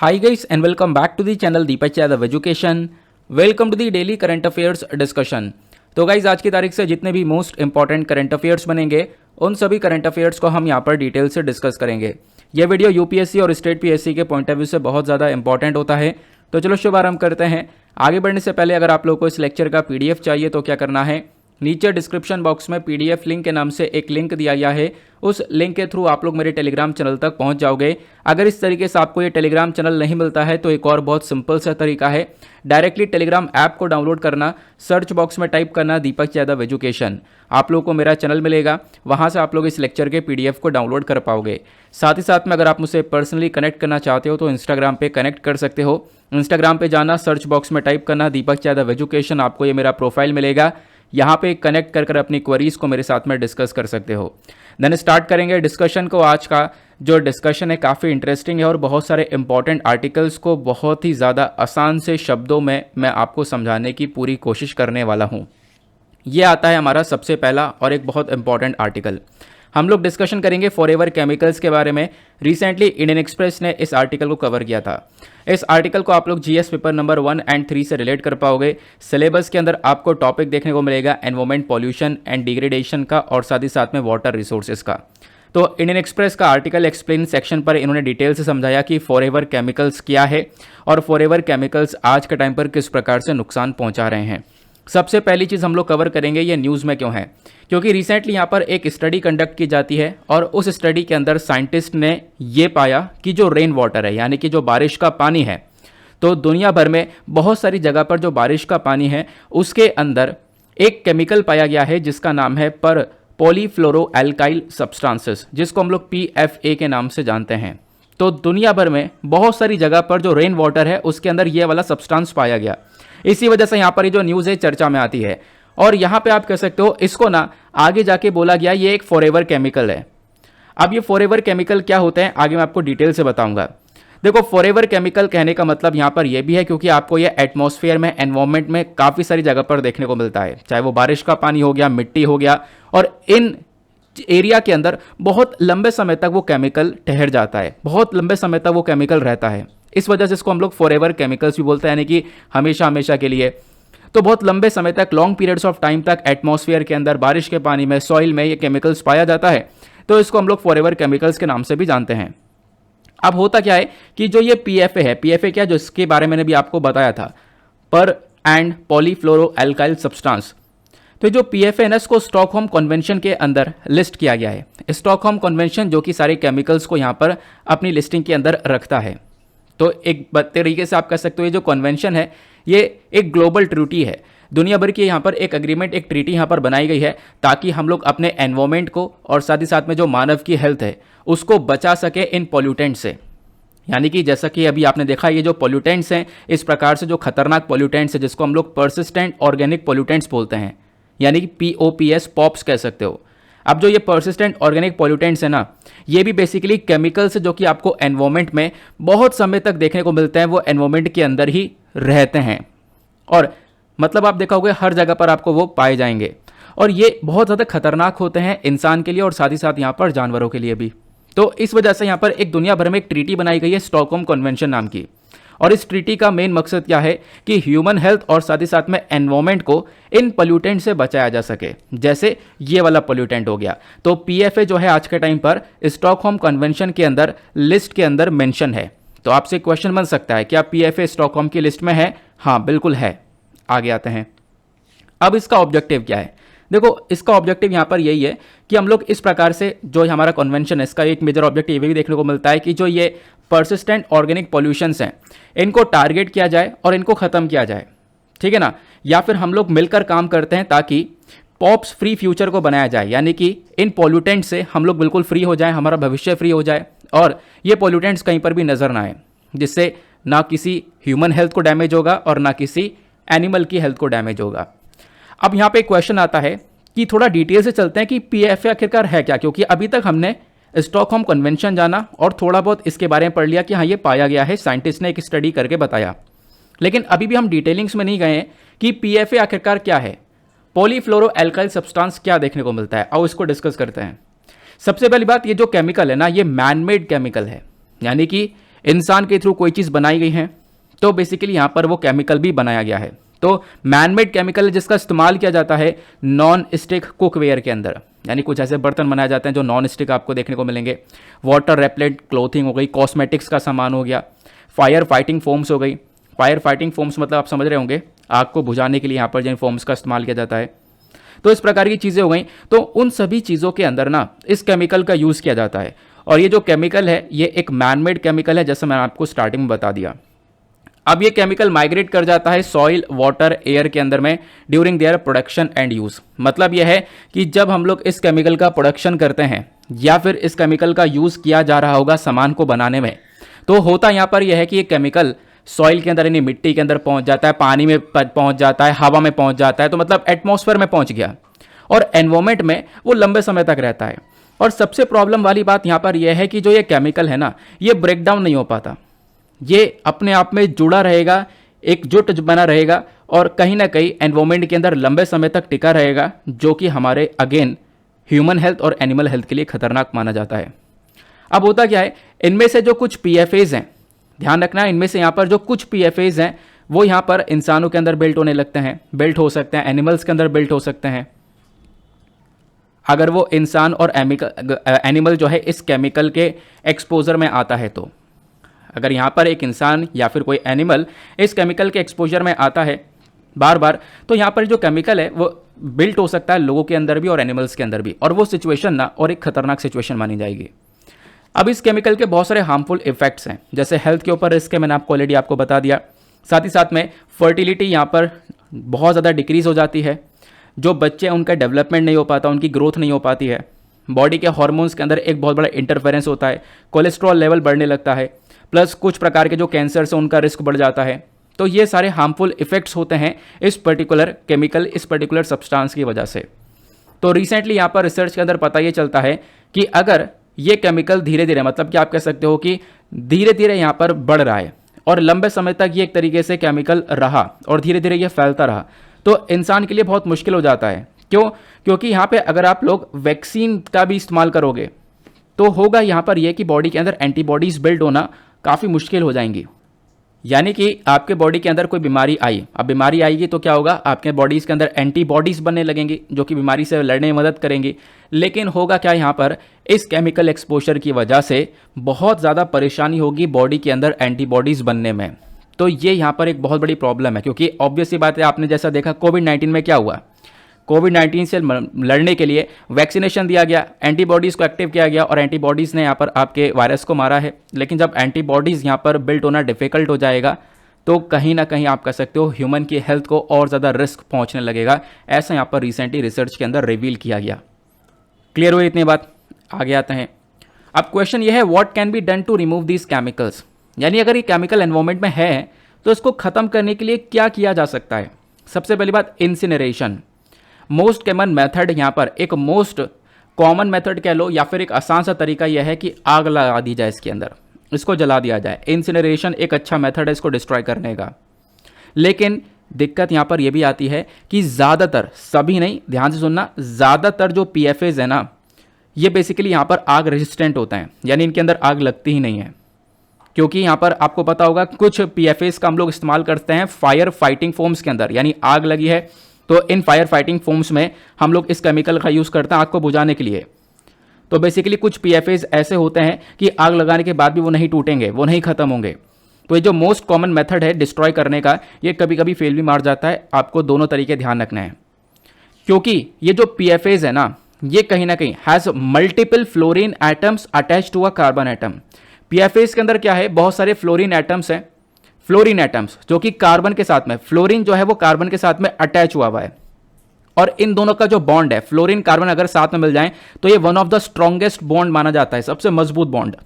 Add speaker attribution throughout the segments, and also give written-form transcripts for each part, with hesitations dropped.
Speaker 1: Hi guys and welcome back to the channel Deepak Yadav education. Welcome to the daily current affairs discussion. तो guys आज की तारीख से जितने भी मोस्ट इंपॉर्टेंट करंट अफेयर्स बनेंगे उन सभी करंट अफेयर्स को हम यहाँ पर डिटेल से डिस्कस करेंगे। ये वीडियो यूपीएससी और स्टेट पीएससी के पॉइंट ऑफ व्यू से बहुत ज़्यादा इंपॉर्टेंट होता है। तो चलो शुभारंभ करते हैं। आगे बढ़ने से पहले अगर आप लोग को इस लेक्चर का पीडीएफ चाहिए तो क्या करना है, नीचे डिस्क्रिप्शन बॉक्स में पीडीएफ लिंक के नाम से एक लिंक दिया गया है, उस लिंक के थ्रू आप लोग मेरे टेलीग्राम चैनल तक पहुंच जाओगे। अगर इस तरीके से आपको ये टेलीग्राम चैनल नहीं मिलता है तो एक और बहुत सिंपल सा तरीका है, डायरेक्टली टेलीग्राम ऐप को डाउनलोड करना, सर्च बॉक्स में टाइप करना दीपक यादव एजुकेशन, आप लोग को मेरा चैनल मिलेगा, वहां से आप लोग इस लेक्चर के पीडीएफ को डाउनलोड कर पाओगे। साथ ही साथ में अगर आप मुझसे पर्सनली कनेक्ट करना चाहते हो तो इंस्टाग्राम पे कनेक्ट कर सकते हो। इंस्टाग्राम पे जाना, सर्च बॉक्स में टाइप करना दीपक यादव एजुकेशन, आपको ये मेरा प्रोफाइल मिलेगा, यहाँ पे कनेक्ट कर अपनी क्वेरीज को मेरे साथ में डिस्कस कर सकते हो। देन स्टार्ट करेंगे डिस्कशन को। आज का जो डिस्कशन है काफ़ी इंटरेस्टिंग है और बहुत सारे इंपॉर्टेंट आर्टिकल्स को बहुत ही ज़्यादा आसान से शब्दों में मैं आपको समझाने की पूरी कोशिश करने वाला हूँ। ये आता है हमारा सबसे पहला और एक बहुत इंपॉर्टेंट आर्टिकल। हम लोग डिस्कशन करेंगे फॉरएवर केमिकल्स के बारे में। रिसेंटली इंडियन एक्सप्रेस ने इस आर्टिकल को कवर किया था। इस आर्टिकल को आप लोग जीएस पेपर नंबर 1 और 3 से रिलेट कर पाओगे। सिलेबस के अंदर आपको टॉपिक देखने को मिलेगा एनवायरमेंट, पॉल्यूशन एंड डिग्रेडेशन का और साथ ही साथ में वाटर रिसोर्सेज का। तो इंडियन एक्सप्रेस का आर्टिकल एक्सप्लेन सेक्शन पर इन्होंने डिटेल से समझाया कि फॉरएवर केमिकल्स क्या है और फॉरएवर केमिकल्स आज के टाइम पर किस प्रकार से नुकसान पहुंचा रहे हैं। सबसे पहली चीज़ हम लोग कवर करेंगे ये न्यूज़ में क्यों है, क्योंकि रिसेंटली यहाँ पर एक स्टडी कंडक्ट की जाती है और उस स्टडी के अंदर साइंटिस्ट ने ये पाया कि जो रेन वाटर है यानी कि जो बारिश का पानी है, तो दुनिया भर में बहुत सारी जगह पर जो बारिश का पानी है उसके अंदर एक केमिकल पाया गया है जिसका नाम है पर पॉलीफ्लोरोएल्काइल सब्सटेंसेस, जिसको हम लोग PFA के नाम से जानते हैं। तो दुनिया भर में बहुत सारी जगह पर जो रेन वाटर है उसके अंदर ये वाला सब्सटेंस पाया गया। इसी वजह से यहाँ पर ये जो न्यूज़ है चर्चा में आती है और यहाँ पे आप कह सकते हो इसको ना आगे जाके बोला गया ये एक फॉरएवर केमिकल है। अब ये फॉरएवर केमिकल क्या होते हैं आगे मैं आपको डिटेल से बताऊंगा। देखो, फॉरएवर केमिकल कहने का मतलब यहाँ पर यह भी है क्योंकि आपको ये एटमॉस्फेयर में, एनवायरमेंट में काफ़ी सारी जगह पर देखने को मिलता है, चाहे वो बारिश का पानी हो गया, मिट्टी हो गया, और इन एरिया के अंदर बहुत लंबे समय तक वो केमिकल ठहर जाता है, बहुत लंबे समय तक वो केमिकल रहता है। इस वजह से इसको हम लोग फॉरएवर केमिकल्स भी बोलते हैं, यानी कि हमेशा हमेशा के लिए। तो बहुत लंबे समय तक, लॉन्ग पीरियड्स ऑफ टाइम तक एटमॉस्फेयर के अंदर, बारिश के पानी में, सॉइल में ये केमिकल्स पाया जाता है, तो इसको हम लोग फॉरएवर केमिकल्स के नाम से भी जानते हैं। अब होता क्या है कि जो ये PFA है, PFA क्या, जो इसके बारे में भी आपको बताया था, पर एंड पॉलीफ्लोरोएल्काइल सब्सटेंस। तो जो PFA है ना, इसको स्टॉकहोम कन्वेंशन के अंदर लिस्ट किया गया है। स्टॉकहोम कन्वेंशन जो कि सारे केमिकल्स को यहाँ पर अपनी लिस्टिंग के अंदर रखता है। तो एक तरीके से आप कह सकते हो ये जो कन्वेंशन है ये एक ग्लोबल ट्रीटी है, दुनिया भर की यहाँ पर एक अग्रीमेंट, एक ट्रीटी यहाँ पर बनाई गई है ताकि हम लोग अपने एनवायरमेंट को और साथ ही साथ में जो मानव की हेल्थ है उसको बचा सके इन पॉल्यूटेंट से। यानी कि जैसा कि अभी आपने देखा, ये जो पॉल्यूटेंट्स हैं, इस प्रकार से जो खतरनाक पॉल्यूटेंट्स हैं जिसको हम लोग पर्सिस्टेंट ऑर्गेनिक पॉल्यूटेंट्स बोलते हैं, यानी कि POPS, पॉप्स कह सकते हो। अब जो ये पर्सिस्टेंट ऑर्गेनिक पॉल्यूटेंट्स है ना, ये भी बेसिकली केमिकल्स जो कि आपको एनवायरमेंट में बहुत समय तक देखने को मिलते हैं, वो एनवायरमेंट के अंदर ही रहते हैं और मतलब आप देखा होगा हर जगह पर आपको वो पाए जाएंगे और ये बहुत ज़्यादा खतरनाक होते हैं इंसान के लिए और साथ ही साथ यहाँ पर जानवरों के लिए भी। तो इस वजह से यहाँ पर एक दुनिया भर में एक ट्रीटी बनाई गई है स्टॉकहोम कन्वेंशन नाम की, और इस ट्रीटी का मेन मकसद क्या है कि ह्यूमन हेल्थ और साथ ही साथ में एनवायरमेंट को इन पोल्यूटेंट से बचाया जा सके। जैसे ये वाला पोल्यूटेंट हो गया, तो PFA जो है आज के टाइम पर स्टॉकहोम कन्वेंशन के अंदर लिस्ट के अंदर मेंशन है। तो आपसे क्वेश्चन बन सकता है क्या PFA स्टॉकहोम की लिस्ट में है? हाँ बिल्कुल है। आगे आते हैं। अब इसका ऑब्जेक्टिव क्या है? देखो, इसका ऑब्जेक्टिव यहाँ पर यही है कि हम लोग इस प्रकार से जो हमारा कन्वेंशन है, इसका एक मेजर ऑब्जेक्टिव ये भी देखने को मिलता है कि जो ये पर्सिस्टेंट ऑर्गेनिक पॉल्यूशंस हैं इनको टारगेट किया जाए और इनको ख़त्म किया जाए, ठीक है ना। या फिर हम लोग मिलकर काम करते हैं ताकि पॉप्स फ्री फ्यूचर को बनाया जाए, यानी कि इन पॉल्यूटेंट से हम लोग बिल्कुल फ्री हो जाए, हमारा भविष्य फ्री हो जाए और ये पॉल्यूटेंट्स कहीं पर भी नज़र ना आए, जिससे ना किसी ह्यूमन हेल्थ को डैमेज होगा और ना किसी एनिमल की हेल्थ को डैमेज होगा। अब यहाँ पे एक क्वेश्चन आता है कि थोड़ा डिटेल से चलते हैं कि PFA आखिरकार है क्या, क्योंकि अभी तक हमने स्टॉकहोम कन्वेंशन जाना और थोड़ा बहुत इसके बारे में पढ़ लिया कि हाँ ये पाया गया है, साइंटिस्ट ने एक स्टडी करके बताया, लेकिन अभी भी हम डिटेलिंग्स में नहीं गए हैं कि PFA आखिरकार क्या है, पॉलीफ्लोरोएल्काइल सब्सटेंस क्या देखने को मिलता है। आओ इसको डिस्कस करते हैं। सबसे पहली बात, ये जो केमिकल है ना, ये मैन मेड केमिकल है, यानी कि इंसान के थ्रू कोई चीज़ बनाई गई है तो बेसिकली यहाँ पर वो केमिकल भी बनाया गया है। तो मैनमेड केमिकल जिसका इस्तेमाल किया जाता है नॉन स्टिक कुकवेयर के अंदर, यानी कुछ ऐसे बर्तन बनाए जाते हैं जो नॉन स्टिक आपको देखने को मिलेंगे। वाटर रेपलेंट क्लोथिंग हो गई, कॉस्मेटिक्स का सामान हो गया, फायर फाइटिंग फोम्स हो गई। फायर फाइटिंग फोम्स मतलब आप समझ रहे होंगे, आग को बुझाने के लिए यहाँ पर जिन फोम्स का इस्तेमाल किया जाता है। तो इस प्रकार की चीज़ें हो गई। तो उन सभी चीज़ों के अंदर ना इस केमिकल का यूज़ किया जाता है। और ये जो केमिकल है ये एक मैनमेड केमिकल है, जैसे मैंने आपको स्टार्टिंग में बता दिया। अब ये केमिकल माइग्रेट कर जाता है सॉइल, वाटर, एयर के अंदर में during their production and use. मतलब यह है कि जब हम लोग इस केमिकल का प्रोडक्शन करते हैं या फिर इस केमिकल का यूज़ किया जा रहा होगा सामान को बनाने में, तो होता यहाँ पर यह है कि ये केमिकल सॉइल के अंदर यानी मिट्टी के अंदर पहुंच जाता है, पानी में पहुंच जाता है, हवा में पहुंच जाता है, तो मतलब एटमॉस्फेयर में पहुंच गया और एनवायरमेंट में वो लंबे समय तक रहता है। और सबसे प्रॉब्लम वाली बात यहाँ पर यह है कि जो ये केमिकल है ना, ये ब्रेक डाउन नहीं हो पाता, ये अपने आप में जुड़ा रहेगा, एकजुट बना रहेगा और कहीं ना कहीं एनवायरमेंट के अंदर लंबे समय तक टिका रहेगा, जो कि हमारे अगेन ह्यूमन हेल्थ और एनिमल हेल्थ के लिए खतरनाक माना जाता है। अब होता क्या है, इनमें से जो कुछ पीएफएज हैं, ध्यान रखना, इनमें से यहाँ पर जो कुछ पीएफएज हैं वो यहाँ पर इंसानों के अंदर बिल्ट होने लगते हैं, बिल्ट हो सकते हैं, एनिमल्स के अंदर बिल्ट हो सकते हैं। अगर वो इंसान और एनिमल जो है इस केमिकल के एक्सपोजर में आता है, तो अगर यहाँ पर एक इंसान या फिर कोई एनिमल इस केमिकल के एक्सपोजर में आता है बार बार, तो यहाँ पर जो केमिकल है वो बिल्ट हो सकता है लोगों के अंदर भी और एनिमल्स के अंदर भी, और वो सिचुएशन ना और एक खतरनाक सिचुएशन मानी जाएगी। अब इस केमिकल के बहुत सारे हार्मफुल इफेक्ट्स हैं, जैसे हेल्थ के ऊपर रिस्क है, मैंने आपको ऑलरेडी आपको बता दिया। साथ ही साथ में फर्टिलिटी यहाँ पर बहुत ज़्यादा डिक्रीज हो जाती है, जो बच्चे हैं उनका डेवलपमेंट नहीं हो पाता, उनकी ग्रोथ नहीं हो पाती है। बॉडी के हार्मोन्स के अंदर एक बहुत बड़ा इंटरफेरेंस होता है, कोलेस्ट्रॉल लेवल बढ़ने लगता है, प्लस कुछ प्रकार के जो कैंसर से उनका रिस्क बढ़ जाता है। तो ये सारे हार्मफुल इफेक्ट्स होते हैं इस पर्टिकुलर केमिकल, इस पर्टिकुलर सब्सटेंस की वजह से। तो रिसेंटली यहाँ पर रिसर्च के अंदर पता ये चलता है कि अगर ये केमिकल धीरे धीरे, मतलब कि आप कह सकते हो कि धीरे धीरे यहाँ पर बढ़ रहा है और लंबे समय तक ये एक तरीके से केमिकल रहा और धीरे धीरे ये फैलता रहा, तो इंसान के लिए बहुत मुश्किल हो जाता है। क्यों? क्योंकि यहाँ पे अगर आप लोग वैक्सीन का भी इस्तेमाल करोगे तो होगा यहाँ पर यह कि बॉडी के अंदर एंटीबॉडीज बिल्ड होना काफ़ी मुश्किल हो जाएंगी। यानी कि आपके बॉडी के अंदर कोई बीमारी आई, अब बीमारी आएगी तो क्या होगा, आपके बॉडीज़ के अंदर एंटीबॉडीज़ बनने लगेंगी जो कि बीमारी से लड़ने में मदद करेंगी। लेकिन होगा क्या, यहाँ पर इस केमिकल एक्सपोजर की वजह से बहुत ज़्यादा परेशानी होगी बॉडी के अंदर एंटीबॉडीज़ बनने में। तो ये यहाँ पर एक बहुत बड़ी प्रॉब्लम है, क्योंकि ऑब्वियस सी बात है, आपने जैसा देखा कोविड-19 में क्या हुआ, कोविड-19 से लड़ने के लिए वैक्सीनेशन दिया गया, एंटीबॉडीज़ को एक्टिव किया गया और एंटीबॉडीज़ ने यहाँ पर आपके वायरस को मारा है। लेकिन जब एंटीबॉडीज़ यहाँ पर बिल्ट होना डिफ़िकल्ट हो जाएगा तो कहीं ना कहीं आप कह सकते हो ह्यूमन की हेल्थ को और ज़्यादा रिस्क पहुँचने लगेगा। ऐसा यहाँ पर रिसेंटली रिसर्च के अंदर रिवील किया गया। क्लियर हुई इतनी बात? आगे आते हैं। अब क्वेश्चन ये है, what can be done to remove these chemicals, यानी अगर ये केमिकल एनवायरमेंट में है तो इसको ख़त्म करने के लिए क्या किया जा सकता है। सबसे पहली बात, इंसिनरेशन। मोस्ट कॉमन मेथड, यहाँ पर एक मोस्ट कॉमन मेथड कह लो या फिर एक आसान सा तरीका यह है कि आग लगा दी जाए, इसके अंदर इसको जला दिया जाए। इंसिनरेशन एक अच्छा मेथड है इसको डिस्ट्रॉय करने का। लेकिन दिक्कत यहाँ पर यह भी आती है कि ज़्यादातर, सभी नहीं, ध्यान से सुनना, ज़्यादातर जो पीएफएज है ना, ये बेसिकली यहाँ पर आग रेजिस्टेंट होते हैं, यानी इनके अंदर आग लगती ही नहीं है। क्योंकि यहाँ पर आपको पता होगा कुछ पीएफएज का हम लोग इस्तेमाल करते हैं फायर फाइटिंग फोम्स के अंदर, यानी आग लगी है तो इन फायर फाइटिंग फोम्स में हम लोग इस केमिकल का यूज़ करते हैं आग को बुझाने के लिए। तो बेसिकली कुछ पीएफएज ऐसे होते हैं कि आग लगाने के बाद भी वो नहीं टूटेंगे, वो नहीं खत्म होंगे। तो ये जो मोस्ट कॉमन मेथड है डिस्ट्रॉय करने का, ये कभी कभी फेल भी मार जाता है। आपको दोनों तरीके ध्यान रखना है, क्योंकि ये जो पीएफएज है ना, ये कहीं ना कहीं has multiple fluorine atoms attach to a carbon atom. PFAS के अंदर क्या है, बहुत सारे फ्लोरीन एटम्स हैं, फ्लोरीन एटम्स जो कि कार्बन के साथ में, फ्लोरीन जो है वो कार्बन के साथ में अटैच हुआ है। और इन दोनों का जो बॉन्ड है, फ्लोरीन कार्बन अगर साथ में मिल जाए तो ये one of the strongest bond माना जाता है, सबसे मजबूत बॉन्ड।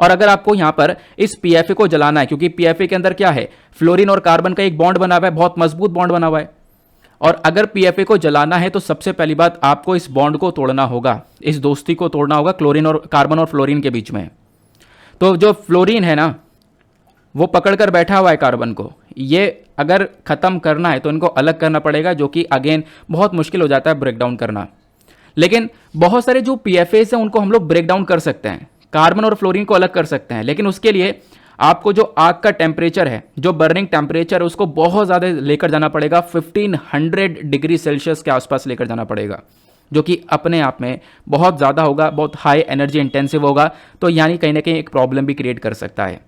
Speaker 1: और अगर आपको यहां पर इस पीएफए को जलाना है, क्योंकि पीएफए के अंदर क्या है, फ्लोरीन और कार्बन का एक बॉन्ड बना हुआ है, बहुत मजबूत बॉन्ड बना हुआ है। और अगर पीएफए को जलाना है तो सबसे पहली बात आपको इस बॉन्ड को तोड़ना होगा, इस दोस्ती को तोड़ना होगा क्लोरीन और कार्बन और फ्लोरीन के बीच में। तो जो फ्लोरीन है ना, वो पकड़कर बैठा हुआ है कार्बन को, ये अगर ख़त्म करना है तो इनको अलग करना पड़ेगा, जो कि अगेन बहुत मुश्किल हो जाता है ब्रेक डाउन करना। लेकिन बहुत सारे जो पीएफएस हैं उनको हम लोग ब्रेक डाउन कर सकते हैं, कार्बन और फ्लोरीन को अलग कर सकते हैं। लेकिन उसके लिए आपको जो आग का टेम्परेचर है, जो बर्निंग टेम्परेचर है, उसको बहुत ज़्यादा लेकर जाना पड़ेगा, 1500 डिग्री सेल्सियस के आसपास लेकर जाना पड़ेगा, जो कि अपने आप में बहुत ज़्यादा होगा, बहुत हाई एनर्जी इंटेंसिव होगा। तो यानी कहीं ना कहीं एक प्रॉब्लम भी क्रिएट कर सकता है।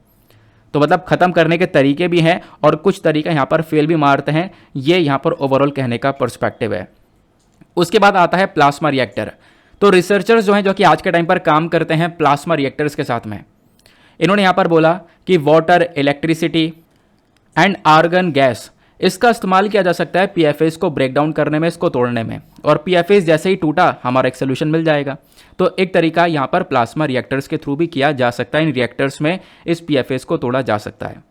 Speaker 1: तो मतलब ख़त्म करने के तरीके भी हैं और कुछ तरीके यहाँ पर फेल भी मारते हैं। ये यहाँ पर ओवरऑल कहने का पर्सपेक्टिव है। उसके बाद आता है प्लाज्मा रिएक्टर। तो रिसर्चर्स जो हैं, जो कि आज के टाइम पर काम करते हैं प्लाज्मा रिएक्टर्स के साथ में, इन्होंने यहाँ पर बोला कि water, electricity and argon gas, इसका इस्तेमाल किया जा सकता है पीएफएस को ब्रेक डाउन करने में, इसको तोड़ने में। और पीएफएस जैसे ही टूटा, हमारा एक सोल्यूशन मिल जाएगा। तो एक तरीका यहाँ पर प्लाज्मा रिएक्टर्स के थ्रू भी किया जा सकता है। इन रिएक्टर्स में इस पीएफएस को तोड़ा जा सकता है।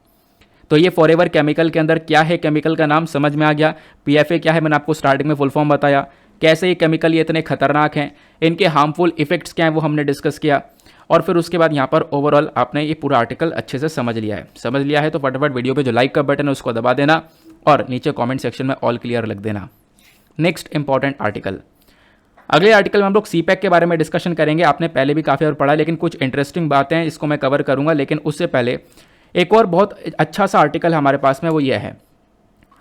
Speaker 1: तो ये फॉरएवर केमिकल के अंदर क्या है, केमिकल का नाम समझ में आ गया। पीएफए क्या है, मैंने आपको स्टार्टिंग में फुल फॉर्म बताया। कैसे ये केमिकल ये इतने खतरनाक हैं, इनके हार्मफुल इफेक्ट्स क्या हैं, वो हमने डिस्कस किया। और फिर उसके बाद यहाँ पर ओवरऑल आपने ये पूरा आर्टिकल अच्छे से समझ लिया है। समझ लिया है तो फटाफट वीडियो पे जो लाइक का बटन है उसको दबा देना और नीचे कमेंट सेक्शन में ऑल क्लियर लिख देना। नेक्स्ट इंपॉर्टेंट आर्टिकल, अगले आर्टिकल में हम लोग सीपैक के बारे में डिस्कशन करेंगे। आपने पहले भी काफ़ी और पढ़ा, लेकिन कुछ इंटरेस्टिंग बातें हैं, इसको मैं कवर करूँगा। लेकिन उससे पहले एक और बहुत अच्छा सा आर्टिकल हमारे पास में, वो ये है,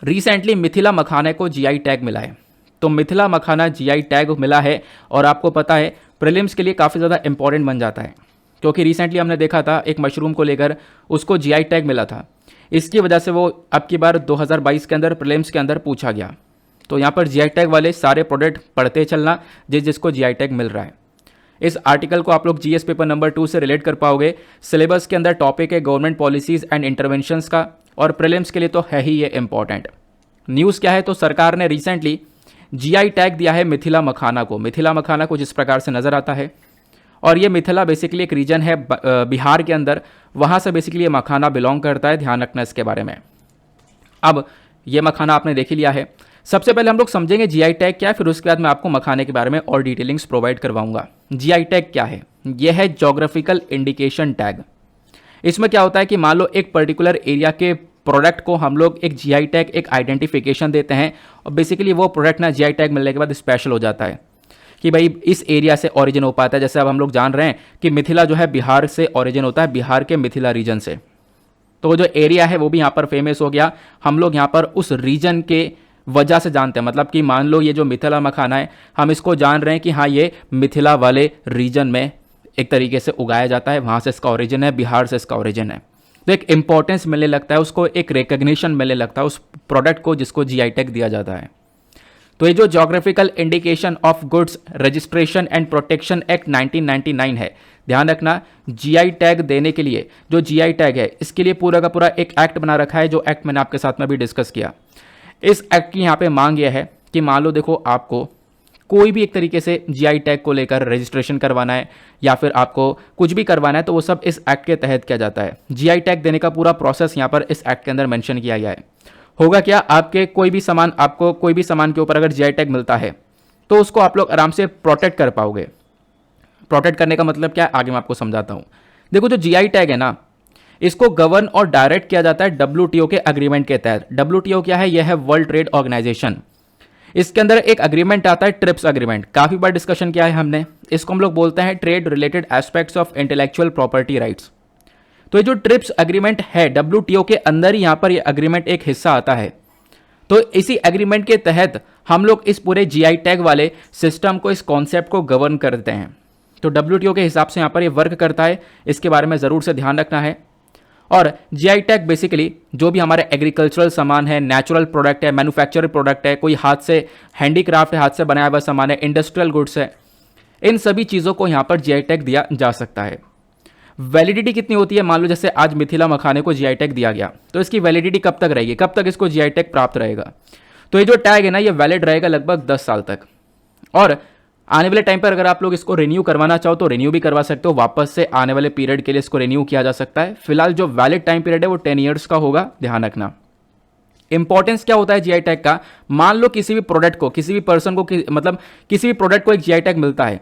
Speaker 1: रिसेंटली मिथिला मखाना को जीआई टैग मिला है। तो मिथिला मखाना जीआई टैग मिला है और आपको पता है प्रीलिम्स के लिए काफ़ी ज़्यादा इंपॉर्टेंट बन जाता है, क्योंकि रिसेंटली हमने देखा था एक मशरूम को लेकर उसको जीआई टैग मिला था। इसकी वजह से वो अब की बार 2022 के अंदर प्रीलिम्स के अंदर पूछा गया। तो यहाँ पर जीआई टैग वाले सारे प्रोडक्ट पढ़ते चलना जिसको जीआई टैग मिल रहा है। इस आर्टिकल को आप लोग जीएस पेपर नंबर 2 से रिलेट कर पाओगे। सिलेबस के अंदर टॉपिक है गवर्नमेंट पॉलिसीज एंड इंटरवेंशंस का, और प्रीलिम्स के लिए तो है ही ये इंपॉर्टेंट। न्यूज़ क्या है, तो सरकार ने रिसेंटली जीआई टैग दिया है मिथिला मखाना को। मिथिला मखाना को जिस प्रकार से नज़र आता है, और ये मिथिला बेसिकली एक रीजन है बिहार के अंदर, वहाँ से बेसिकली ये मखाना बिलोंग करता है। ध्यान रखना इसके बारे में। अब ये मखाना आपने देख ही लिया है। सबसे पहले हम लोग समझेंगे जीआई टैग क्या है, फिर उसके बाद मैं आपको मखाने के बारे में और डिटेलिंग्स प्रोवाइड करवाऊंगा। जीआई टैग क्या है? यह है जोग्राफिकल इंडिकेशन टैग। इसमें क्या होता है कि मान लो एक पर्टिकुलर एरिया के प्रोडक्ट को हम लोग एक जीआई टैग, एक आइडेंटिफिकेशन देते हैं, और बेसिकली वो प्रोडक्ट ना जीआई टैग मिलने के बाद स्पेशल हो जाता है कि भाई इस एरिया से ओरिजिन हो पाता है। जैसे अब हम लोग जान रहे हैं कि मिथिला जो है बिहार से ओरिजिन होता है, बिहार के मिथिला रीजन से। तो वो जो एरिया है वो भी यहाँ पर फेमस हो गया। हम लोग यहाँ पर उस रीजन के वजह से जानते हैं, मतलब कि मान लो ये जो मिथिला मखाना है, हम इसको जान रहे हैं कि हाँ ये मिथिला वाले रीजन में एक तरीके से उगाया जाता है, वहाँ से इसका ओरिजिन है, बिहार से इसका ओरिजिन है। तो एक इंपॉर्टेंस मिलने लगता है उसको, एक रिकग्निशन मिलने लगता है उस प्रोडक्ट को जिसको जीआई टैग दिया जाता है। तो ये जो geographical indication of goods registration and protection act 1999 है, ध्यान रखना, जीआई टैग देने के लिए जो जीआई टैग है, इसके लिए पूरा का पूरा एक एक्ट बना रखा है, जो एक्ट मैंने आपके साथ में भी डिस्कस किया। इस एक्ट की यहाँ पे मांग यह है कि मान लो देखो आपको कोई भी एक तरीके से जीआई टैग को लेकर रजिस्ट्रेशन करवाना है या फिर आपको कुछ भी करवाना है, तो वो सब इस एक्ट के तहत किया जाता है। जीआई टैग देने का पूरा प्रोसेस यहाँ पर इस एक्ट के अंदर मेंशन किया गया है। होगा क्या, आपके आपको कोई भी सामान के ऊपर अगर जीआई टैग मिलता है तो उसको आप लोग आराम से प्रोटेक्ट कर पाओगे। प्रोटेक्ट करने का मतलब क्या है, आगे मैं आपको समझाता हूँ। देखो जो जीआई टैग है ना, इसको गवर्न और डायरेक्ट किया जाता है डब्ल्यूटीओ के एग्रीमेंट के तहत। डब्ल्यूटीओ क्या है, यह है वर्ल्ड ट्रेड ऑर्गेनाइजेशन। इसके अंदर एक एग्रीमेंट आता है, ट्रिप्स एग्रीमेंट। काफी बार डिस्कशन किया है हमने। इसको हम लोग बोलते हैं trade related aspects of intellectual property rights. तो ये जो ट्रिप्स एग्रीमेंट है, डब्ल्यूटीओ के अंदर ही यहां पर ये एग्रीमेंट एक हिस्सा आता है। तो इसी एग्रीमेंट के तहत हम लोग इस पूरे जीआई टैग वाले सिस्टम को, इस कॉन्सेप्ट को गवर्न करते हैं। तो डब्ल्यूटीओ के हिसाब से यहां पर ये वर्क करता है, इसके बारे में जरूर से ध्यान रखना है। और जीआई टैग बेसिकली जो भी हमारे एग्रीकल्चरल सामान है, नेचुरल प्रोडक्ट है, मैन्युफैक्चर्ड प्रोडक्ट है, कोई हाथ से हैंडीक्राफ्ट है, हाथ से बनाया हुआ सामान है, इंडस्ट्रियल गुड्स है, इन सभी चीज़ों को यहाँ पर जीआई टैग दिया जा सकता है। वैलिडिटी कितनी होती है, मान लो जैसे आज मिथिला मखाने को जीआई टैग दिया गया, तो इसकी वैलिडिटी कब तक रहेगी, कब तक इसको जीआई टैग प्राप्त रहेगा? तो ये जो टैग है ना, ये वैलिड रहेगा लगभग 10 साल तक। और आने वाले टाइम पर अगर आप लोग इसको रिन्यू करवाना चाहो तो रिन्यू भी करवा सकते हो, वापस से आने वाले पीरियड के लिए इसको रिन्यू किया जा सकता है। फिलहाल जो वैलिड टाइम पीरियड है वो 10 ईयर्स का होगा, ध्यान रखना। इंपॉर्टेंस क्या होता है जीआई टैग का, मान लो किसी भी प्रोडक्ट को, किसी भी पर्सन को, मतलब किसी भी प्रोडक्ट को एक जीआई टैग मिलता है,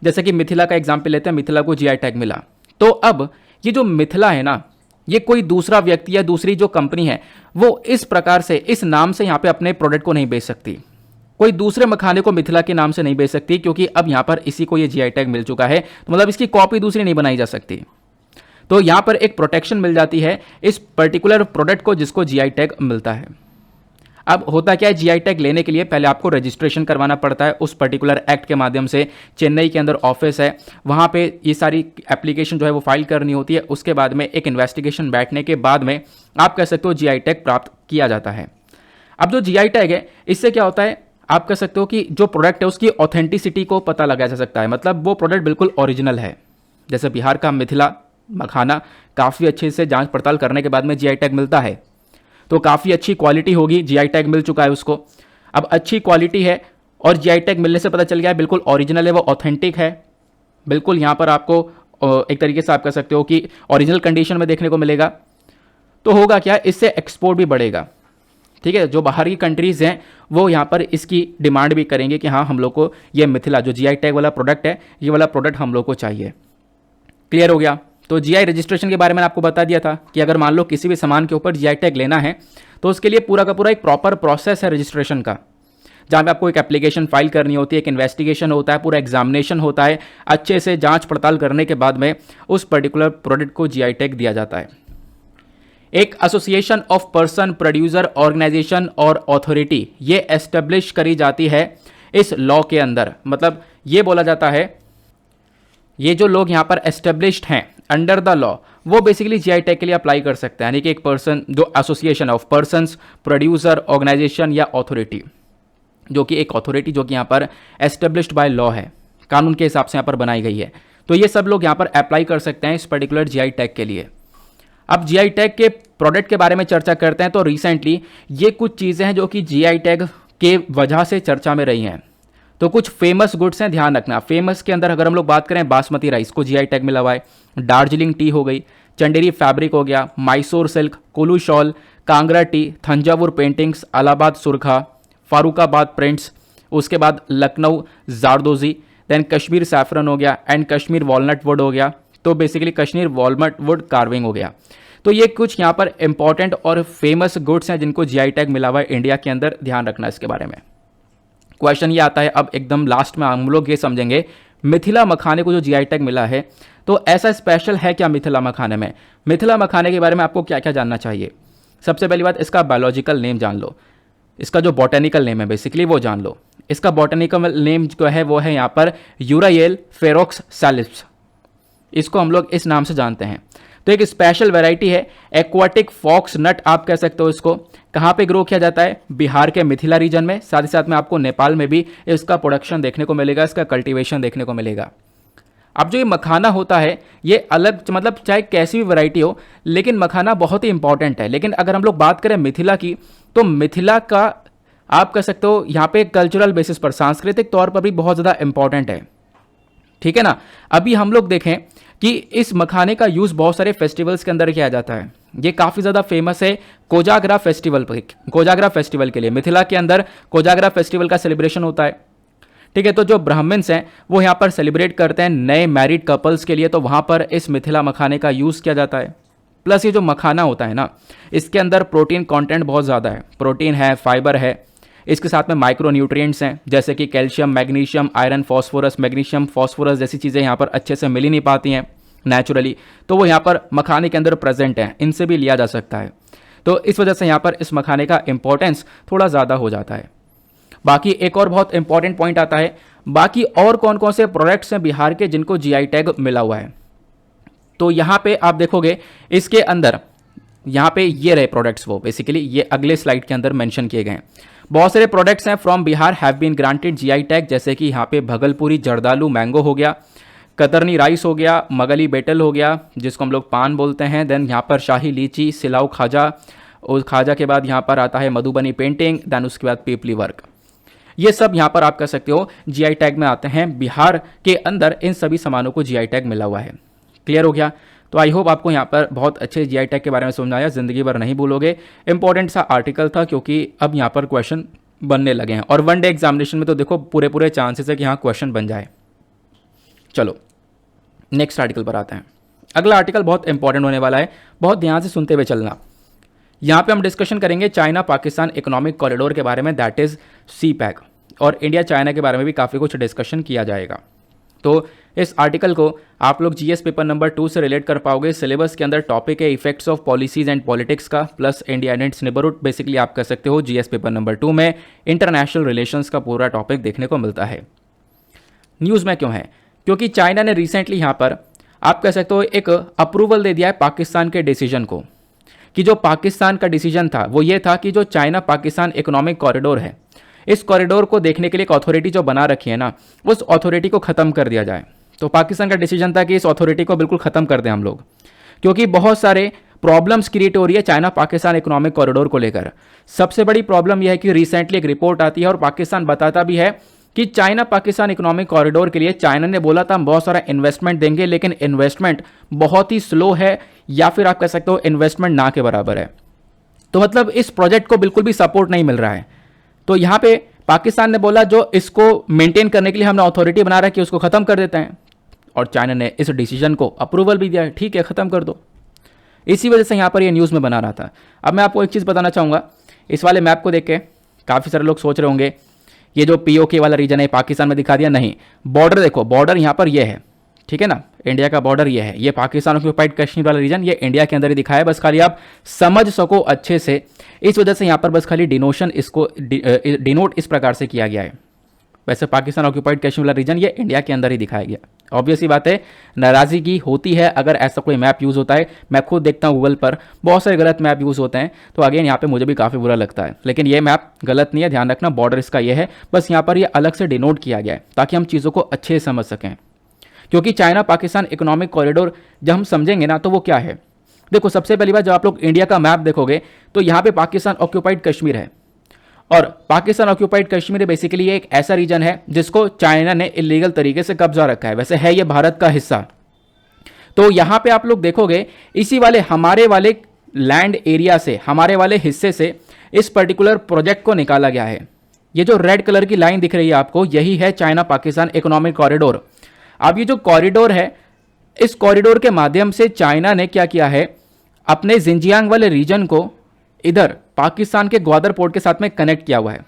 Speaker 1: जैसे कि मिथिला का एग्जाम्पल लेते हैं, मिथिला को जीआई टैग मिला, तो अब ये जो मिथिला है ना, ये कोई दूसरा व्यक्ति या दूसरी जो कंपनी है वो इस प्रकार से, इस नाम से यहाँ पे अपने प्रोडक्ट को नहीं बेच सकती। कोई दूसरे मखाने को मिथिला के नाम से नहीं बेच सकती, क्योंकि अब यहां पर इसी को ये जीआई टैग मिल चुका है। तो मतलब इसकी कॉपी दूसरी नहीं बनाई जा सकती। तो यहाँ पर एक प्रोटेक्शन मिल जाती है इस पर्टिकुलर प्रोडक्ट को जिसको जीआई टैग मिलता है। अब होता क्या है, जीआई टैग लेने के लिए पहले आपको रजिस्ट्रेशन करवाना पड़ता है उस पर्टिकुलर एक्ट के माध्यम से। चेन्नई के अंदर ऑफिस है, वहाँ पे ये सारी एप्लीकेशन जो है वो फाइल करनी होती है। उसके बाद में एक इन्वेस्टिगेशन बैठने के बाद में आप कह सकते हो जीआई टैग प्राप्त किया जाता है। अब जो जीआई टैग है इससे क्या होता है, आप कह सकते हो कि जो प्रोडक्ट है उसकी ऑथेंटिसिटी को पता लगाया जा सकता है, मतलब वो प्रोडक्ट बिल्कुल ओरिजिनल है। जैसे बिहार का मिथिला मखाना काफ़ी अच्छे से जांच पड़ताल करने के बाद में जीआई टैग मिलता है, तो काफ़ी अच्छी क्वालिटी होगी, जीआई टैग मिल चुका है उसको। अब अच्छी क्वालिटी है और जीआई टैग मिलने से पता चल गया है बिल्कुल ओरिजिनल है, वो ऑथेंटिक है, बिल्कुल यहाँ पर आपको एक तरीके से आप कह सकते हो कि ओरिजिनल कंडीशन में देखने को मिलेगा। तो होगा क्या, इससे एक्सपोर्ट भी बढ़ेगा। ठीक है, जो बाहर की कंट्रीज़ हैं वो यहाँ पर इसकी डिमांड भी करेंगे कि हाँ हम लोग को ये मिथिला जो जीआई टैग वाला प्रोडक्ट है, ये वाला प्रोडक्ट हम लोग को चाहिए। क्लियर हो गया। तो जीआई रजिस्ट्रेशन के बारे में आपको बता दिया था कि अगर मान लो किसी भी सामान के ऊपर जीआई टैग लेना है तो उसके लिए पूरा का पूरा एक प्रॉपर प्रोसेस है रजिस्ट्रेशन का, जहाँ पे आपको एक एप्लीकेशन फाइल करनी होती है, एक इन्वेस्टिगेशन होता है, पूरा एग्जामिनेशन होता है, अच्छे से जांच पड़ताल करने के बाद में उस पर्टिकुलर प्रोडक्ट को जीआई टैग दिया जाता है। एक association of person, producer, organisation और अथॉरिटी ये एस्टेब्लिश करी जाती है इस लॉ के अंदर। मतलब ये बोला जाता है ये जो लोग यहाँ पर एस्टेब्लिश्ड हैं अंडर द लॉ वो बेसिकली जीआई टैग के लिए अप्लाई कर सकते हैं। यानी कि एक पर्सन जो association of persons, producer, organisation या अथॉरिटी, जो कि एक अथॉरिटी जो कि यहाँ पर एस्टेब्लिश्ड बाय लॉ है, कानून के हिसाब से यहाँ पर बनाई गई है, तो ये सब लोग यहाँ पर अप्लाई कर सकते हैं इस पर्टिकुलर जीआई टैग के लिए। अब जीआई टैग के प्रोडक्ट के बारे में चर्चा करते हैं तो रिसेंटली ये कुछ चीज़ें हैं जो कि जीआई टैग के वजह से चर्चा में रही हैं। तो कुछ फेमस गुड्स हैं, ध्यान रखना। फेमस के अंदर अगर हम लोग बात करें, बासमती राइस को जीआई टैग मिला हुआ है, दार्जिलिंग टी हो गई, चंदेरी फैब्रिक हो गया, Mysore silk, Kullu shawl, Kangra tea, Thanjavur paintings, Allahabad Surkha, Farrukhabad prints, उसके बाद लखनऊ जारदोजी, देन कश्मीर सैफरन हो गया एंड कश्मीर वॉलनट वुड हो गया। तो basically Kashmir walnut wood carving हो गया। तो ये कुछ यहाँ पर इंपॉर्टेंट और फेमस गुड्स हैं जिनको जीआई टैग मिला हुआ है इंडिया के अंदर, ध्यान रखना इसके बारे में। क्वेश्चन ये आता है अब एकदम लास्ट में, हम लोग ये समझेंगे मिथिला मखाने को जो जीआई टैग मिला है तो ऐसा स्पेशल है क्या मिथिला मखाने में। मिथिला मखाने के बारे में आपको क्या क्या जानना चाहिए। सबसे पहली बात, इसका बायोलॉजिकल नेम जान लो, इसका जो बॉटेनिकल नेम है बेसिकली वो जान लो। इसका बॉटेनिकल नेम जो है वो है यहाँ पर यूराएल फेरोक्स सैलिप्स, इसको हम लोग इस नाम से जानते हैं। तो एक स्पेशल वैरायटी है, एक्वाटिक फॉक्स नट आप कह सकते हो इसको। कहाँ पे ग्रो किया जाता है, बिहार के मिथिला रीजन में, साथ ही साथ में आपको नेपाल में भी इसका प्रोडक्शन देखने को मिलेगा, इसका कल्टीवेशन देखने को मिलेगा। अब जो ये मखाना होता है ये अलग, मतलब चाहे कैसी भी वैरायटी हो, लेकिन मखाना बहुत ही इंपॉर्टेंट है। लेकिन अगर हम लोग बात करें मिथिला की, तो मिथिला का आप कह सकते हो यहाँ पे कल्चरल बेसिस पर, सांस्कृतिक तौर पर भी बहुत ज़्यादा इंपॉर्टेंट है। ठीक है ना। अभी हम लोग देखें कि इस मखाने का यूज़ बहुत सारे फेस्टिवल्स के अंदर किया जाता है। ये काफ़ी ज़्यादा फेमस है कोजागरा फेस्टिवल के लिए। मिथिला के अंदर कोजागरा फेस्टिवल का सेलिब्रेशन होता है। ठीक है, तो जो ब्राह्मण्स हैं वो यहाँ पर सेलिब्रेट करते हैं नए मैरिड कपल्स के लिए, तो वहाँ पर इस मिथिला मखाने का यूज़ किया जाता है। प्लस ये जो मखाना होता है ना, इसके अंदर प्रोटीन कंटेंट बहुत ज़्यादा है, प्रोटीन है, फाइबर है, इसके साथ में माइक्रो न्यूट्रिएंट्स हैं जैसे कि calcium, magnesium, iron, phosphorus, magnesium, phosphorus जैसी चीज़ें यहाँ पर अच्छे से मिल ही नहीं पाती हैं नेचुरली, तो वो यहाँ पर मखाने के अंदर प्रेजेंट हैं, इनसे भी लिया जा सकता है। तो इस वजह से यहाँ पर इस मखाने का इंपॉर्टेंस थोड़ा ज़्यादा हो जाता है। बाकी एक और बहुत इंपॉर्टेंट पॉइंट आता है, बाकी और कौन कौन से प्रोडक्ट्स हैं बिहार के जिनको जीआई टैग मिला हुआ है। तो यहाँ पे आप देखोगे इसके अंदर, यहाँ पे ये रहे प्रोडक्ट्स, वो बेसिकली ये अगले स्लाइड के अंदर मेंशन किए गए हैं। बहुत सारे प्रोडक्ट्स हैं from Bihar have been granted GI tag, जैसे कि यहाँ पे भगलपुरी जर्दालू मैंगो हो गया, कतरनी राइस हो गया, मगली बेटल हो गया जिसको हम लोग पान बोलते हैं, देन यहाँ पर शाही लीची, सिलाऊ खाजा, और खाजा के बाद यहाँ पर आता है मधुबनी पेंटिंग, देन उसके बाद पीपली वर्क। ये सब यहाँ पर आप कह सकते हो जीआई टैग में आते हैं। बिहार के अंदर इन सभी सामानों को जीआई टैग मिला हुआ है। क्लियर हो गया। तो आई होप आपको यहाँ पर बहुत अच्छे जीआई टैग के बारे में समझ आया, जिंदगी भर नहीं भूलोगे। इंपॉर्टेंट सा आर्टिकल था क्योंकि अब यहाँ पर क्वेश्चन बनने लगे हैं और वन डे एग्जामिनेशन में तो देखो पूरे चांसेस है कि यहाँ क्वेश्चन बन जाए। चलो नेक्स्ट आर्टिकल पर आते हैं। अगला आर्टिकल बहुत इंपॉर्टेंट होने वाला है, बहुत ध्यान से सुनते हुए चलना। यहाँ पे हम डिस्कशन करेंगे चाइना पाकिस्तान इकोनॉमिक कॉरिडोर के बारे में, दैट इज CPEC, और इंडिया चाइना के बारे में भी काफ़ी कुछ डिस्कशन किया जाएगा। तो इस आर्टिकल को आप लोग जीएस पेपर नंबर 2 से रिलेट कर पाओगे। सिलेबस के अंदर टॉपिक है effects of policies and politics का, plus India and its neighbourhood. Basically आप कह सकते हो जीएस पेपर नंबर 2 में इंटरनेशनल रिलेशंस का पूरा टॉपिक देखने को मिलता है। न्यूज़ में क्यों है? क्योंकि चाइना ने रिसेंटली यहाँ पर आप कह सकते हो एक अप्रूवल दे दिया है पाकिस्तान के डिसीजन को, कि जो पाकिस्तान का डिसीजन था वो ये था कि जो चाइना पाकिस्तान इकोनॉमिक कॉरिडोर है, इस कॉरिडोर को देखने के लिए एक अथॉरिटी जो बना रखी है ना, उस अथॉरिटी को ख़त्म कर दिया जाए। तो पाकिस्तान का डिसीजन था कि इस अथॉरिटी को बिल्कुल ख़त्म कर दें हम लोग, क्योंकि बहुत सारे प्रॉब्लम्स क्रिएट हो रही है चाइना पाकिस्तान इकोनॉमिक कॉरिडोर को लेकर। सबसे बड़ी प्रॉब्लम यह है कि रिसेंटली एक रिपोर्ट आती है और पाकिस्तान बताता भी है कि चाइना पाकिस्तान इकोनॉमिक कॉरिडोर के लिए चाइना ने बोला था हम बहुत सारा इन्वेस्टमेंट देंगे, लेकिन इन्वेस्टमेंट बहुत ही स्लो है, या फिर आप कह सकते हो इन्वेस्टमेंट ना के बराबर है। तो मतलब इस प्रोजेक्ट को बिल्कुल भी सपोर्ट नहीं मिल रहा है। तो यहाँ पे पाकिस्तान ने बोला जो इसको मेंटेन करने के लिए हमने अथॉरिटी बना रहा है कि उसको ख़त्म कर देते हैं, और चाइना ने इस डिसीजन को अप्रूवल भी दिया है, ठीक है ख़त्म कर दो। इसी वजह से यहाँ पर ये न्यूज़ में बना रहा था। अब मैं आपको एक चीज़ बताना चाहूँगा, इस वाले मैप को देख के काफ़ी सारे लोग सोच रहे होंगे ये जो पीओके वाला रीजन है पाकिस्तान में दिखा दिया, नहीं, बॉर्डर देखो, बॉर्डर यहाँ पर ये है, ठीक है ना, इंडिया का बॉर्डर ये है, ये पाकिस्तान ऑक्यूपाइड कश्मीर वाला रीजन ये इंडिया के अंदर ही दिखाया है, बस खाली आप समझ सको अच्छे से, इस वजह से यहाँ पर बस खाली डिनोशन इसको डिनोट इस प्रकार से किया गया है। वैसे पाकिस्तान ऑक्यूपाइड कश्मीर वाला रीजन ये इंडिया के अंदर ही दिखाया गया। ऑब्वियस ही बात है, नाराज़गी होती है अगर ऐसा कोई मैप यूज़ होता है। मैं खुद देखता हूँ गूगल पर बहुत सारे गलत मैप यूज़ होते हैं, तो अगेन यहाँ पे मुझे भी काफ़ी बुरा लगता है, लेकिन ये मैप गलत नहीं है, ध्यान रखना। बॉर्डर इसका ये है, बस यहाँ पर ये अलग से डिनोट किया गया है ताकि हम चीज़ों को अच्छे से समझ सकें। क्योंकि चाइना पाकिस्तान इकोनॉमिक कॉरिडोर जब हम समझेंगे ना तो वो क्या है, देखो सबसे पहली बात जब आप लोग इंडिया का मैप देखोगे तो यहाँ पे पाकिस्तान ऑक्यूपाइड कश्मीर है, और पाकिस्तान ऑक्यूपाइड कश्मीर बेसिकली एक ऐसा रीजन है जिसको चाइना ने इलीगल तरीके से कब्जा रखा है। वैसे है ये भारत का हिस्सा। तो यहाँ पे आप लोग देखोगे इसी वाले हमारे वाले लैंड एरिया से, हमारे वाले हिस्से से इस पर्टिकुलर प्रोजेक्ट को निकाला गया है। ये जो रेड कलर की लाइन दिख रही है आपको, यही है चाइना पाकिस्तान इकोनॉमिक कॉरिडोर। अब ये जो कॉरिडोर है, इस कॉरिडोर के माध्यम से चाइना ने क्या किया है, अपने जिंजियांग वाले रीजन को इधर पाकिस्तान के ग्वादर पोर्ट के साथ में कनेक्ट किया हुआ है।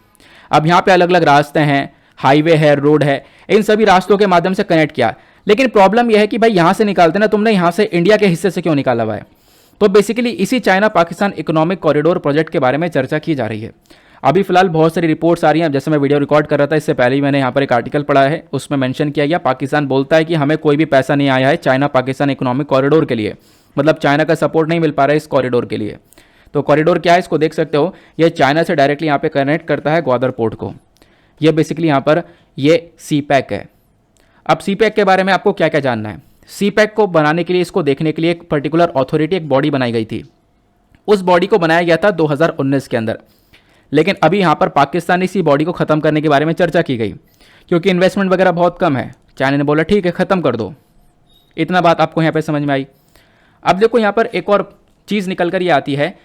Speaker 1: अब यहाँ पे अलग अलग रास्ते हैं, हाईवे है, रोड है, इन सभी रास्तों के माध्यम से कनेक्ट किया। लेकिन प्रॉब्लम यह है कि भाई यहाँ से निकालते ना, तुमने यहाँ से इंडिया के हिस्से से क्यों निकाला हुआ है? तो बेसिकली इसी China Pakistan economic corridor project के बारे में चर्चा की जा रही है। अभी फिलहाल बहुत सारी रिपोर्ट्स आ रही हैं। जैसे मैं वीडियो रिकॉर्ड कर रहा था इससे पहले ही मैंने यहाँ पर एक आर्टिकल पढ़ा है, उसमें मेंशन किया गया पाकिस्तान बोलता है कि हमें कोई भी पैसा नहीं आया है चाइना पाकिस्तान इकोनॉमिक कॉरिडोर के लिए, मतलब चाइना का सपोर्ट नहीं मिल पा रहा है इस कॉरिडोर के लिए। तो कॉरिडोर क्या है इसको देख सकते हो, ये चाइना से डायरेक्टली यहाँ पे कनेक्ट करता है ग्वादर पोर्ट को। ये बेसिकली यहाँ पर ये सीपैक है। अब सीपैक के बारे में आपको क्या क्या जानना है? सीपैक को बनाने के लिए, इसको देखने के लिए एक पर्टिकुलर अथॉरिटी, एक बॉडी बनाई गई थी। उस बॉडी को बनाया गया था 2019 के अंदर, लेकिन अभी यहाँ पर पाकिस्तान इसी बॉडी को ख़त्म करने के बारे में चर्चा की गई, क्योंकि इन्वेस्टमेंट वगैरह बहुत कम है। चाइना ने बोला ठीक है ख़त्म कर दो। इतना बात आपको यहाँ पर समझ में आई। अब देखो यहाँ पर एक और चीज़ निकल कर ये आती है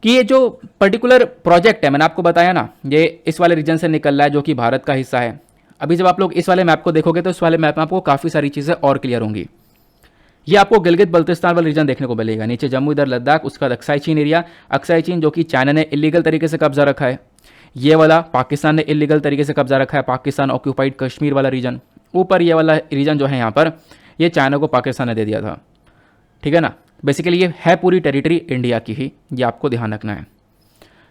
Speaker 1: कि ये जो पर्टिकुलर प्रोजेक्ट है, मैंने आपको बताया ना, ये इस वाले रीजन से निकल रहा है जो कि भारत का हिस्सा है। अभी जब आप लोग इस वाले मैप को देखोगे तो इस वाले मैप में आपको काफ़ी सारी चीज़ें और क्लियर होंगी। ये आपको गिलगित बल्तिस्तान वाला रीजन देखने को मिलेगा, नीचे जम्मू, इधर लद्दाख, उसका अक्साई चीन एरिया, अक्साई चीन जो कि चाइना ने इलीगल तरीके से कब्जा रखा है। ये वाला पाकिस्तान ने इलीगल तरीके से कब्जा रखा है, पाकिस्तान ऑक्यूपाइड कश्मीर वाला रीजन। ऊपर ये वाला रीजन जो है यहाँ पर, ये चाइना को पाकिस्तान ने दे दिया था, ठीक है ना। बेसिकली ये है पूरी टेरिटरी इंडिया की ही, ये आपको ध्यान रखना है।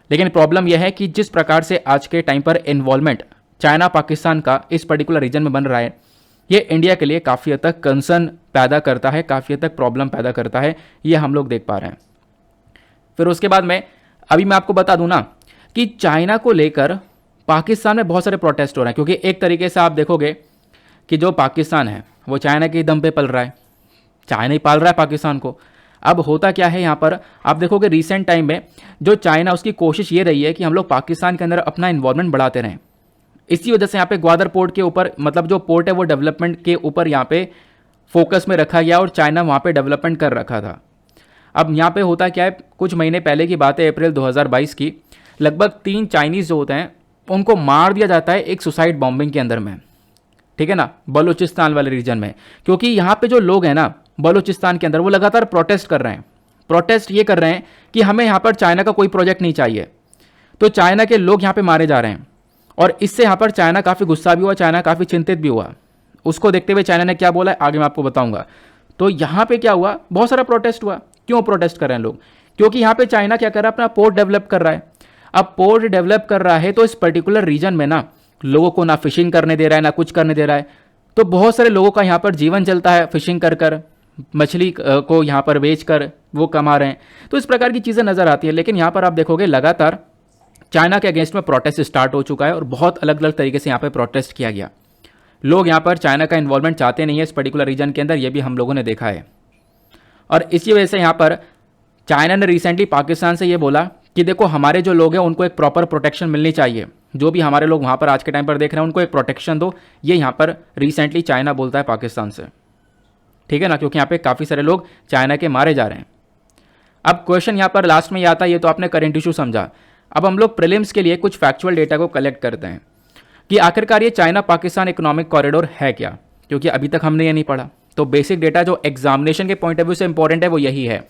Speaker 1: लेकिन प्रॉब्लम यह है कि जिस प्रकार से आज के टाइम पर इन्वॉल्वमेंट चाइना पाकिस्तान का इस पर्टिकुलर रीजन में बन रहा है, ये इंडिया के लिए काफ़ी हद तक कंसर्न पैदा करता है, काफ़ी हद तक प्रॉब्लम पैदा करता है, ये हम लोग देख पा रहे हैं। फिर उसके बाद में अभी मैं आपको बता दूं ना कि चाइना को लेकर पाकिस्तान में बहुत सारे प्रोटेस्ट हो रहे हैं, क्योंकि एक तरीके से आप देखोगे कि जो पाकिस्तान है वो चाइना के दम पे पल रहा है, चाइना ही पाल रहा है पाकिस्तान को। अब होता क्या है यहाँ पर, आप देखोगे रिसेंट टाइम में जो चाइना, उसकी कोशिश ये रही है कि हम लोग पाकिस्तान के अंदर अपना इन्वॉल्वमेंट बढ़ाते रहें। इसी वजह से यहाँ पे ग्वादर पोर्ट के ऊपर, मतलब जो पोर्ट है वो डेवलपमेंट के ऊपर यहाँ पे फोकस में रखा गया और चाइना वहाँ पे डेवलपमेंट कर रखा था। अब यहाँ पे होता क्या है, कुछ महीने पहले की बात है, अप्रैल 2022 की, लगभग 3 चाइनीज़ जो होते हैं उनको मार दिया जाता है एक सुसाइड बॉम्बिंग के अंदर में, ठीक है ना, बलूचिस्तान वाले रीजन में। क्योंकि यहाँ पे जो लोग हैं ना बलूचिस्तान के अंदर, वो लगातार प्रोटेस्ट कर रहे हैं। प्रोटेस्ट ये कर रहे हैं कि हमें यहाँ पर चाइना का कोई प्रोजेक्ट नहीं चाहिए। तो चाइना के लोग यहाँ पे मारे जा रहे हैं, और इससे यहाँ पर चाइना काफ़ी गुस्सा भी हुआ, चाइना काफ़ी चिंतित भी हुआ। उसको देखते हुए चाइना ने क्या बोला है आगे मैं आपको बताऊंगा। तो यहाँ पे क्या हुआ, बहुत सारा प्रोटेस्ट हुआ। क्यों प्रोटेस्ट कर रहे हैं लोग? क्योंकि यहाँ पे चाइना क्या कर रहा है, अपना पोर्ट डेवलप कर रहा है। अब पोर्ट डेवलप कर रहा है तो इस पर्टिकुलर रीजन में ना लोगों को ना फिशिंग करने दे रहा है, ना कुछ करने दे रहा है। तो बहुत सारे लोगों का यहाँ पर जीवन चलता है फिशिंग कर कर, मछली को यहाँ पर बेच कर वो कमा रहे हैं। तो इस प्रकार की चीज़ें नज़र आती है। लेकिन यहाँ पर आप देखोगे लगातार चाइना के अगेंस्ट में प्रोटेस्ट स्टार्ट हो चुका है और बहुत अलग अलग तरीके से यहाँ पर प्रोटेस्ट किया गया। लोग यहाँ पर चाइना का इन्वॉल्वमेंट चाहते नहीं है इस पर्टिकुलर रीजन के अंदर, ये भी हम लोगों ने देखा है। और इसी वजह से यहाँ पर चाइना ने रिसेंटली पाकिस्तान से ये बोला कि देखो हमारे जो लोग हैं उनको एक प्रॉपर प्रोटेक्शन मिलनी चाहिए। जो भी हमारे लोग वहाँ पर आज के टाइम पर देख रहे हैं उनको एक प्रोटेक्शन दो। ये यहाँ पर रिसेंटली चाइना बोलता है पाकिस्तान से, ठीक है ना, क्योंकि यहाँ पे काफ़ी सारे लोग चाइना के मारे जा रहे हैं। अब क्वेश्चन यहाँ पर लास्ट में ये आता है, ये तो आपने करंट इशू समझा। अब हम लोग प्रीलिम्स के लिए कुछ फैक्चुअल डेटा को कलेक्ट करते हैं कि आखिरकार ये चाइना पाकिस्तान इकोनॉमिक कॉरिडोर है क्या, क्योंकि अभी तक हमने ये नहीं पढ़ा। तो बेसिक डेटा जो एग्जामिनेशन के पॉइंट ऑफ व्यू से इंपॉर्टेंट है वो यही है।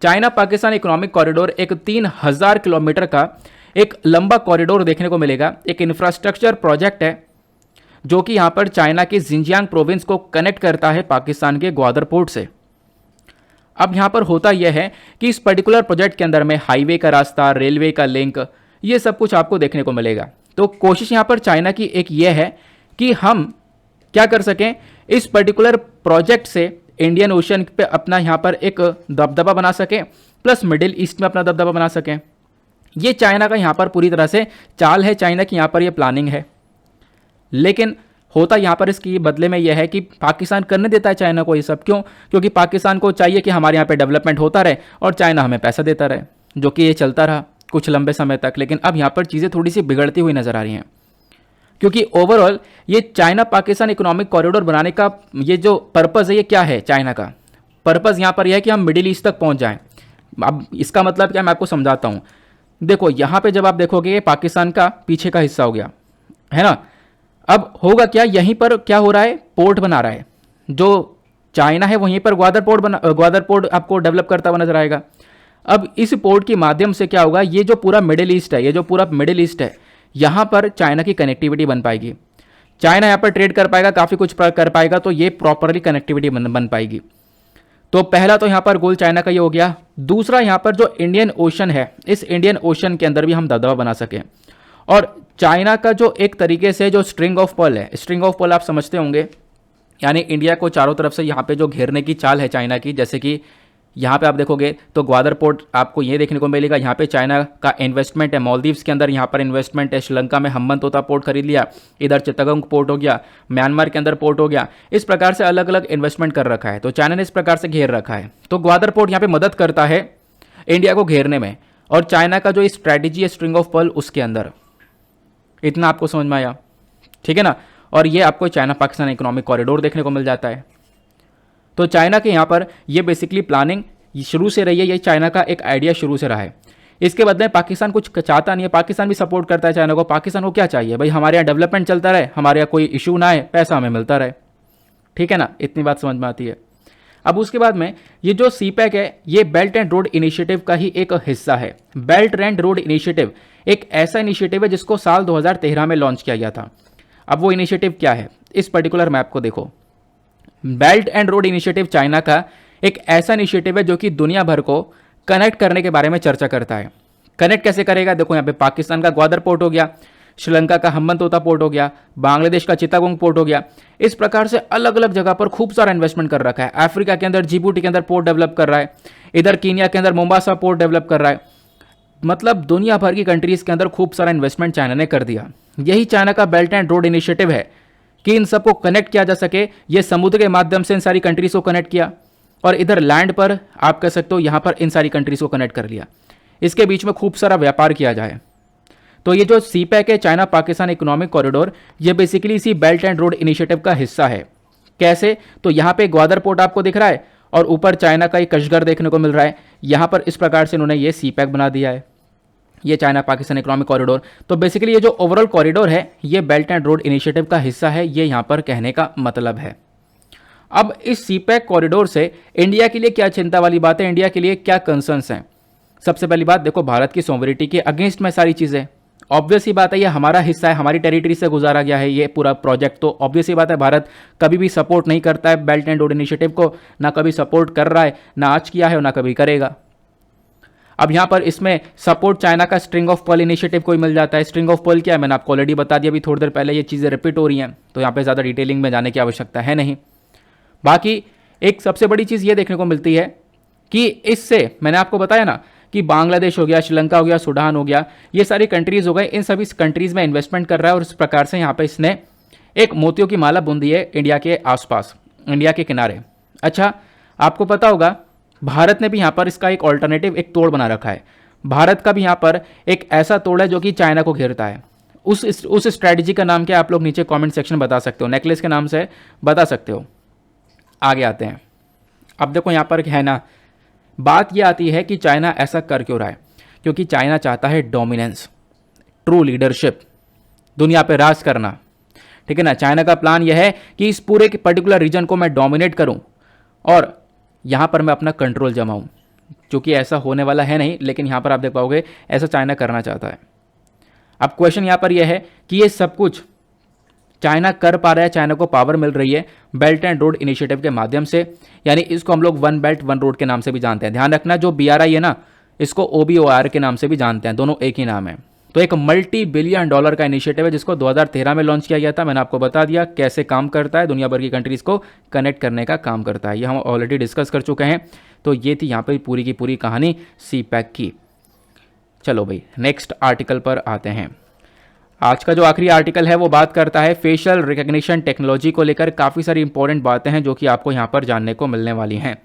Speaker 1: चाइना पाकिस्तान इकोनॉमिक कॉरिडोर एक 3000 किलोमीटर का एक लंबा कॉरिडोर देखने को मिलेगा। एक इंफ्रास्ट्रक्चर प्रोजेक्ट है जो कि यहाँ पर चाइना के जिंजियांग प्रोविंस को कनेक्ट करता है पाकिस्तान के ग्वादर पोर्ट से। अब यहाँ पर होता यह है कि इस पर्टिकुलर प्रोजेक्ट के अंदर में हाईवे का रास्ता, रेलवे का लिंक, ये सब कुछ आपको देखने को मिलेगा। तो कोशिश यहाँ पर चाइना की एक ये है कि हम क्या कर सकें, इस पर्टिकुलर प्रोजेक्ट से इंडियन ओशन पे अपना यहाँ पर एक दबदबा बना सकें, प्लस मिडिल ईस्ट में अपना दबदबा बना सकें। ये चाइना का यहाँ पर पूरी तरह से चाल है, चाइना की यहाँ पर ये प्लानिंग है। लेकिन होता यहाँ पर इसकी बदले में यह है कि पाकिस्तान करने देता है चाइना को ये सब। क्यों? क्योंकि पाकिस्तान को चाहिए कि हमारे यहाँ पे डेवलपमेंट होता रहे और चाइना हमें पैसा देता रहे, जो कि ये चलता रहा कुछ लंबे समय तक। लेकिन अब यहाँ पर चीज़ें थोड़ी सी बिगड़ती हुई नजर आ रही हैं, क्योंकि ओवरऑल ये चाइना पाकिस्तान इकोनॉमिक कॉरिडोर बनाने का ये जो पर्पज़ है, ये क्या है चाइना का पर्पज़ यहाँ पर यह है कि हम मिडिल ईस्ट तक पहुँच जाएँ। अब इसका मतलब क्या, मैं आपको समझाता हूँ। देखो यहाँ पे जब आप देखोगे ये पाकिस्तान का पीछे का हिस्सा हो गया है ना। अब होगा क्या, यहीं पर क्या हो रहा है, पोर्ट बना रहा है। जो चाइना है वहीं पर ग्वादर पोर्ट आपको डेवलप करता हुआ नजर आएगा। अब इस पोर्ट के माध्यम से क्या होगा, ये जो पूरा मिडिल ईस्ट है, ये जो पूरा मिडिल ईस्ट है, यहाँ पर चाइना की कनेक्टिविटी बन पाएगी। चाइना यहाँ पर ट्रेड कर पाएगा, काफ़ी कुछ कर पाएगा, तो ये प्रॉपरली कनेक्टिविटी बन पाएगी। तो पहला तो यहाँ पर गोल चाइना का ये हो गया। दूसरा, यहाँ पर जो इंडियन ओशन है, इस इंडियन ओशन के अंदर भी हम दबदबा बना सकें। और चाइना का जो एक तरीके से जो स्ट्रिंग ऑफ पर्ल है, स्ट्रिंग ऑफ पर्ल आप समझते होंगे, यानी इंडिया को चारों तरफ से यहाँ पे जो घेरने की चाल है चाइना की। जैसे कि यहाँ पे आप देखोगे तो ग्वादर पोर्ट आपको ये देखने को मिलेगा, यहाँ पे चाइना का इन्वेस्टमेंट है। मालदीव्स के अंदर यहाँ पर इन्वेस्टमेंट है। श्रीलंका में हम्बनतोता पोर्ट खरीद लिया, इधर चित्तगोंग पोर्ट हो गया, म्यांमार के अंदर पोर्ट हो गया। इस प्रकार से अलग अलग इन्वेस्टमेंट कर रखा है। तो चाइना ने इस प्रकार से घेर रखा है। तो ग्वादर पोर्ट यहाँ पे मदद करता है इंडिया को घेरने में, और चाइना का जो स्ट्रैटेजी है स्ट्रिंग ऑफ पर्ल, उसके अंदर। इतना आपको समझ में आया, ठीक है ना। और ये आपको चाइना पाकिस्तान इकोनॉमिक कॉरिडोर देखने को मिल जाता है। तो चाइना के यहाँ पर ये बेसिकली प्लानिंग शुरू से रही है, ये चाइना का एक आइडिया शुरू से रहा है। इसके बदले पाकिस्तान कुछ चाहता नहीं है, पाकिस्तान भी सपोर्ट करता है चाइना को। पाकिस्तान को क्या चाहिए भाई, हमारे यहाँ डेवलपमेंट चलता रहे, हमारे यहाँ कोई इशू ना आए, पैसा हमें मिलता रहे, ठीक है ना। इतनी बात समझ में आती है। अब उसके बाद में ये जो सीपैक है, ये बेल्ट एंड रोड इनिशिएटिव का ही एक हिस्सा है। बेल्ट एंड रोड इनिशिएटिव एक ऐसा इनिशिएटिव है जिसको साल 2013 में लॉन्च किया गया था। अब वो इनिशिएटिव क्या है, इस पर्टिकुलर मैप को देखो। Belt and road initiative China का एक ऐसा इनिशिएटिव है जो कि दुनिया भर को कनेक्ट करने के बारे में चर्चा करता है। कनेक्ट कैसे करेगा, देखो यहाँ पे पाकिस्तान का ग्वादर पोर्ट हो गया, श्रीलंका का हम्बनतोता पोर्ट हो गया, बांग्लादेश का चित्तागोंग पोर्ट हो गया। इस प्रकार से अलग अलग जगह पर खूब सारा इन्वेस्टमेंट कर रखा है। अफ्रीका के अंदर जिबूटी के अंदर पोर्ट डेवलप कर रहा है, इधर कीनिया के अंदर मोम्बासा पोर्ट डेवलप कर रहा है। मतलब दुनिया भर की कंट्रीज के अंदर खूब सारा इन्वेस्टमेंट चाइना ने कर दिया। यही चाइना का बेल्ट एंड रोड इनिशिएटिव है कि इन सबको कनेक्ट किया जा सके। ये समुद्र के माध्यम से इन सारी कंट्रीज को कनेक्ट किया, और इधर लैंड पर आप कह सकते हो यहाँ पर इन सारी कंट्रीज को कनेक्ट कर लिया। इसके बीच में खूब सारा व्यापार किया जाए। तो ये जो सीपैक है, चाइना पाकिस्तान इकोनॉमिक कॉरिडोर, ये बेसिकली इसी बेल्ट एंड रोड इनिशिएटिव का हिस्सा है। कैसे, तो यहाँ पे ग्वादर पोर्ट आपको दिख रहा है और ऊपर चाइना का एक कशगर देखने को मिल रहा है। यहाँ पर इस प्रकार से उन्होंने ये सीपैक बना दिया है, ये चाइना पाकिस्तान इकोनॉमिक कॉरिडोर। तो बेसिकली ये जो ओवरऑल कॉरिडोर है, ये बेल्ट एंड रोड इनिशिएटिव का हिस्सा है, ये यहाँ पर कहने का मतलब है। अब इस सीपैक कॉरिडोर से इंडिया के लिए क्या चिंता वाली बात है, इंडिया के लिए क्या कंसर्न्स हैं। सबसे पहली बात देखो, भारत की सॉवरेनिटी के अगेंस्ट में सारी चीज़ें, ऑब्वियस ही बात है, ये हमारा हिस्सा है, हमारी टेरिटरी से गुजारा गया है ये पूरा प्रोजेक्ट, तो ऑब्वियस ही बात है भारत कभी भी सपोर्ट नहीं करता है बेल्ट एंड रोड इनिशिएटिव को, ना कभी सपोर्ट कर रहा है, ना आज किया है और ना कभी करेगा। अब यहाँ पर इसमें सपोर्ट चाइना का स्ट्रिंग ऑफ पर्ल इनिशिएटिव को ही मिल जाता है। स्ट्रिंग ऑफ पर्ल क्या है मैंने आपको ऑलरेडी बता दिया अभी थोड़ी देर पहले, ये चीज़ें रिपीट हो रही हैं, तो यहाँ पे ज़्यादा डिटेलिंग में जाने की आवश्यकता है नहीं। बाकी एक सबसे बड़ी चीज़ ये देखने को मिलती है कि इससे मैंने आपको बताया ना कि बांग्लादेश हो गया, श्रीलंका हो गया, सूडान हो गया, ये सारी कंट्रीज हो गए, इन सभी कंट्रीज में इन्वेस्टमेंट कर रहा है और इस प्रकार से यहाँ पे इसने एक मोतियों की माला बुनी है इंडिया के आसपास, इंडिया के किनारे। अच्छा, आपको पता होगा भारत ने भी यहाँ पर इसका एक ऑल्टरनेटिव, एक तोड़ बना रखा है। भारत का भी यहाँ पर एक ऐसा तोड़ है जो कि चाइना को घेरता है। उस स्ट्रैटेजी का नाम क्या, आप लोग नीचे कमेंट सेक्शन में बता सकते हो, नेकलेस के नाम से बता सकते हो। आगे आते हैं। अब देखो यहाँ पर है ना, बात यह आती है कि चाइना ऐसा कर क्यों रहा है, क्योंकि चाइना चाहता है डोमिनेंस, ट्रू लीडरशिप, दुनिया पे राज करना। ठीक है ना, चाइना का प्लान यह है कि इस पूरे पर्टिकुलर रीजन को मैं डोमिनेट करूं और यहां पर मैं अपना कंट्रोल जमाऊं, क्योंकि ऐसा होने वाला है नहीं, लेकिन यहां पर आप देख पाओगे ऐसा चाइना करना चाहता है। अब क्वेश्चन यहां पर यह है कि ये सब कुछ चाइना कर पा रहा है, चाइना को पावर मिल रही है बेल्ट एंड रोड इनिशिएटिव के माध्यम से, यानी इसको हम लोग वन बेल्ट वन रोड के नाम से भी जानते हैं। ध्यान रखना, जो BRI है ना, इसको OBOR के नाम से भी जानते हैं, दोनों एक ही नाम है। तो एक मल्टी बिलियन डॉलर का इनिशिएटिव है जिसको 2013 में लॉन्च किया गया था। मैंने आपको बता दिया कैसे काम करता है, दुनिया भर की कंट्रीज को कनेक्ट करने का काम करता है, ये हम ऑलरेडी डिस्कस कर चुके हैं। तो ये थी यहाँ पर पूरी की पूरी कहानी CPEC की। चलो भाई नेक्स्ट आर्टिकल पर आते हैं। आज का जो आखिरी आर्टिकल है वो बात करता है फेशियल रिकग्निशन टेक्नोलॉजी को लेकर। काफ़ी सारी इंपॉर्टेंट बातें हैं जो कि आपको यहाँ पर जानने को मिलने वाली हैं।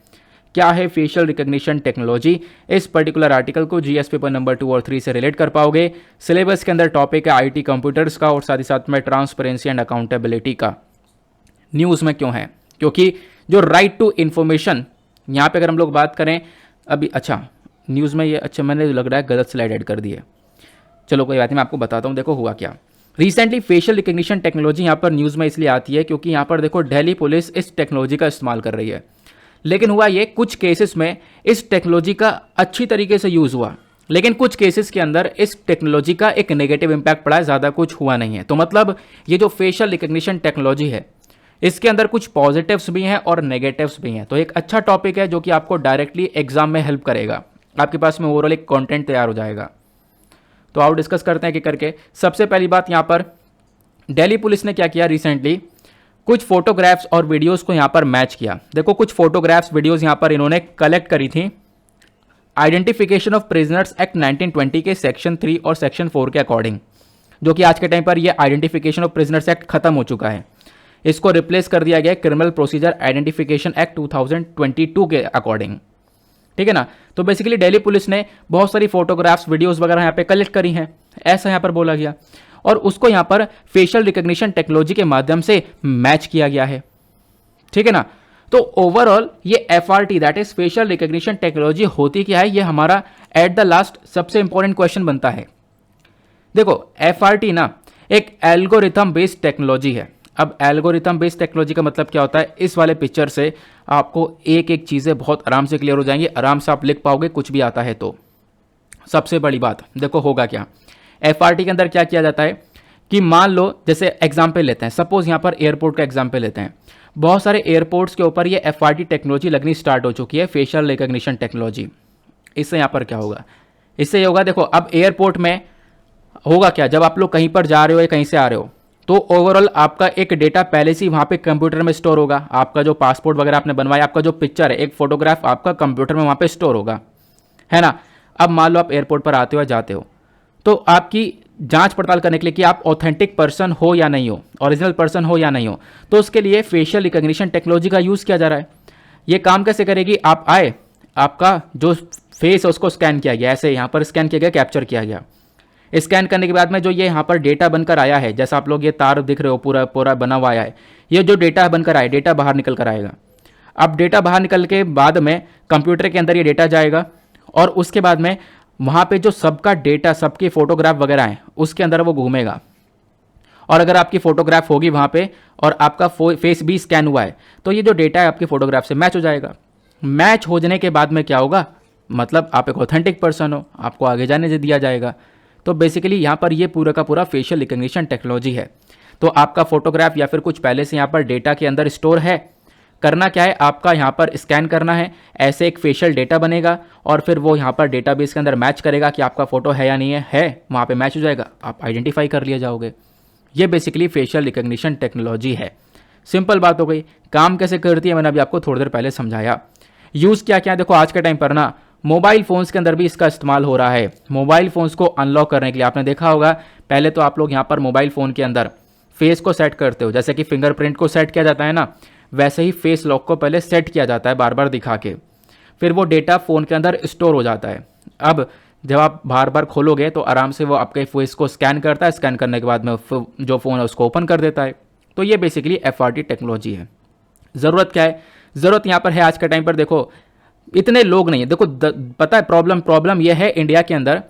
Speaker 1: क्या है फेशियल रिकग्निशन टेक्नोलॉजी, इस पर्टिकुलर आर्टिकल को GS पेपर नंबर 2 और 3 से रिलेट कर पाओगे। सिलेबस के अंदर टॉपिक है IT कंप्यूटर्स का और साथ ही साथ में ट्रांसपेरेंसी एंड अकाउंटेबिलिटी का। न्यूज़ में क्यों है, क्योंकि जो राइट टू इन्फॉर्मेशन यहाँ पे अगर हम लोग बात करें अभी, अच्छा न्यूज़ में ये, अच्छा मैंने लग रहा है गलत स्लाइड ऐड कर दी है, चलो कोई बात नहीं, मैं आपको बताता हूँ। देखो हुआ क्या, रिसेंटली फेशियल रिकग्निशन टेक्नोलॉजी यहाँ पर न्यूज़ में इसलिए आती है क्योंकि यहाँ पर देखो दिल्ली पुलिस इस टेक्नोलॉजी का इस्तेमाल कर रही है। लेकिन हुआ ये, कुछ केसेस में इस टेक्नोलॉजी का अच्छी तरीके से यूज़ हुआ, लेकिन कुछ केसेस के अंदर इस टेक्नोलॉजी का एक नेगेटिव इंपैक्ट पड़ा है, ज़्यादा कुछ हुआ नहीं है। तो मतलब ये जो फेशियल रिकग्निशन टेक्नोलॉजी है इसके अंदर कुछ पॉजिटिव्स भी हैं और नेगेटिव्स भी हैं। तो एक अच्छा टॉपिक है जो कि आपको डायरेक्टली एग्जाम में हेल्प करेगा, आपके पास में ओवरऑल एक कॉन्टेंट तैयार हो जाएगा। तो आओ डिस्कस करते हैं कि करके। सबसे पहली बात यहाँ पर दिल्ली पुलिस ने क्या किया, रिसेंटली कुछ फोटोग्राफ्स और वीडियोस को यहाँ पर मैच किया। देखो कुछ फोटोग्राफ्स वीडियोस यहाँ पर इन्होंने कलेक्ट करी थी आइडेंटिफिकेशन ऑफ प्रिजनर्स एक्ट 1920 के सेक्शन 3 और सेक्शन 4 के अकॉर्डिंग, जो कि आज के टाइम पर ये आइडेंटिफिकेशन ऑफ प्रिजनर्स एक्ट खत्म हो चुका है। इसको रिप्लेस कर दिया गया क्रिमिनल प्रोसीजर आइडेंटिफिकेशन एक्ट 2022 के अकॉर्डिंग। ठीक है ना, तो बेसिकली दिल्ली पुलिस ने बहुत सारी फोटोग्राफ्स वीडियोस वगैरह यहाँ पे कलेक्ट करी हैं, ऐसा यहाँ पर बोला गया, और उसको यहाँ पर फेशियल रिकग्निशन टेक्नोलॉजी के माध्यम से मैच किया गया है। ठीक है ना, तो ओवरऑल ये FRT that is facial recognition technology होती क्या है, ये हमारा एट द लास्ट सबसे इंपॉर्टेंट क्वेश्चन बनता है। देखो FRT ना एक एल्गोरिथम बेस्ड टेक्नोलॉजी है। अब एल्गोरिथम बेस्ड टेक्नोलॉजी का मतलब क्या होता है, इस वाले पिक्चर से आपको एक एक चीज़ें बहुत आराम से क्लियर हो जाएंगी, आराम से आप लिख पाओगे कुछ भी आता है तो। सबसे बड़ी बात देखो होगा क्या, FRT के अंदर क्या किया जाता है कि मान लो जैसे एग्जाम्पल लेते हैं, सपोज यहाँ पर एयरपोर्ट का एग्जाम्पल लेते हैं। बहुत सारे एयरपोर्ट्स के ऊपर ये FRT टेक्नोलॉजी लगनी स्टार्ट हो चुकी है, फेशियल रिकग्निशन टेक्नोलॉजी। इससे यहाँ पर क्या होगा, इससे ये होगा, देखो अब एयरपोर्ट में होगा क्या, जब आप लोग कहीं पर जा रहे हो या कहीं से आ रहे हो तो ओवरऑल आपका एक डेटा पहले से ही वहाँ पे कंप्यूटर में स्टोर होगा। आपका जो पासपोर्ट वगैरह आपने बनवाया, आपका जो पिक्चर है, एक फोटोग्राफ आपका कंप्यूटर में वहाँ पे स्टोर होगा, है ना। अब मान लो आप एयरपोर्ट पर आते हो या जाते हो, तो आपकी जांच पड़ताल करने के लिए कि आप ऑथेंटिक पर्सन हो या नहीं हो, ओरिजिनल पर्सन हो या नहीं हो, तो उसके लिए फेशियल रिकग्निशन टेक्नोलॉजी का यूज़ किया जा रहा है। ये काम कैसे करेगी, आप आए, आपका जो फेस है उसको स्कैन किया गया, ऐसे यहाँ पर स्कैन किया गया, कैप्चर किया गया। स्कैन करने के बाद में जो ये यहाँ पर डेटा बनकर आया है, जैसा आप लोग ये तार दिख रहे हो पूरा पूरा बना हुआ आया है, ये जो डेटा बनकर आया, डेटा बाहर निकल कर आएगा। अब डेटा बाहर निकल के बाद में कंप्यूटर के अंदर ये डेटा जाएगा और उसके बाद में वहाँ पे जो सबका डेटा, सबकी फोटोग्राफ वगैरह है, उसके अंदर वो घूमेगा। और अगर आपकी फोटोग्राफ होगी वहाँ पे और आपका फेस भी स्कैन हुआ है, तो ये जो डेटा है आपकी फोटोग्राफ से मैच हो जाएगा। मैच हो जाने के बाद में क्या होगा, मतलब आप एक ऑथेंटिक पर्सन हो, आपको आगे जाने से दिया जाएगा। तो बेसिकली यहाँ पर ये पूरा का पूरा फेशियल रिकग्निशन टेक्नोलॉजी है। तो आपका फोटोग्राफ या फिर कुछ पहले से यहाँ पर डेटा के अंदर स्टोर है, करना क्या है, आपका यहाँ पर स्कैन करना है, ऐसे एक फेशियल डेटा बनेगा और फिर वो यहाँ पर डेटाबेस के अंदर मैच करेगा कि आपका फोटो है या नहीं है, वहाँ पे मैच हो जाएगा, आप आइडेंटिफाई कर लिए जाओगे। ये बेसिकली फेशियल रिकग्निशन टेक्नोलॉजी है। सिंपल बात हो गई। काम कैसे करती है मैंने अभी आपको थोड़ी देर पहले समझाया। यूज़ क्या क्या, देखो आज के टाइम पर ना मोबाइल फ़ोन्स के अंदर भी इसका इस्तेमाल हो रहा है। मोबाइल फ़ोन्स को अनलॉक करने के लिए आपने देखा होगा, पहले तो आप लोग यहाँ पर मोबाइल फ़ोन के अंदर फेस को सेट करते हो, जैसे कि फिंगरप्रिंट को सेट किया जाता है ना, वैसे ही फेस लॉक को पहले सेट किया जाता है बार बार दिखा के, फिर वो डेटा फ़ोन के अंदर स्टोर हो जाता है। अब जब आप बार बार खोलोगे तो आराम से वो आपके फेस को स्कैन करता है, स्कैन करने के बाद में जो फ़ोन है उसको ओपन कर देता है। तो ये बेसिकली FRT टेक्नोलॉजी है। ज़रूरत क्या है, ज़रूरत यहाँ पर है आज के टाइम पर, देखो इतने लोग नहीं है। देखो पता है प्रॉब्लम यह है इंडिया के अंदर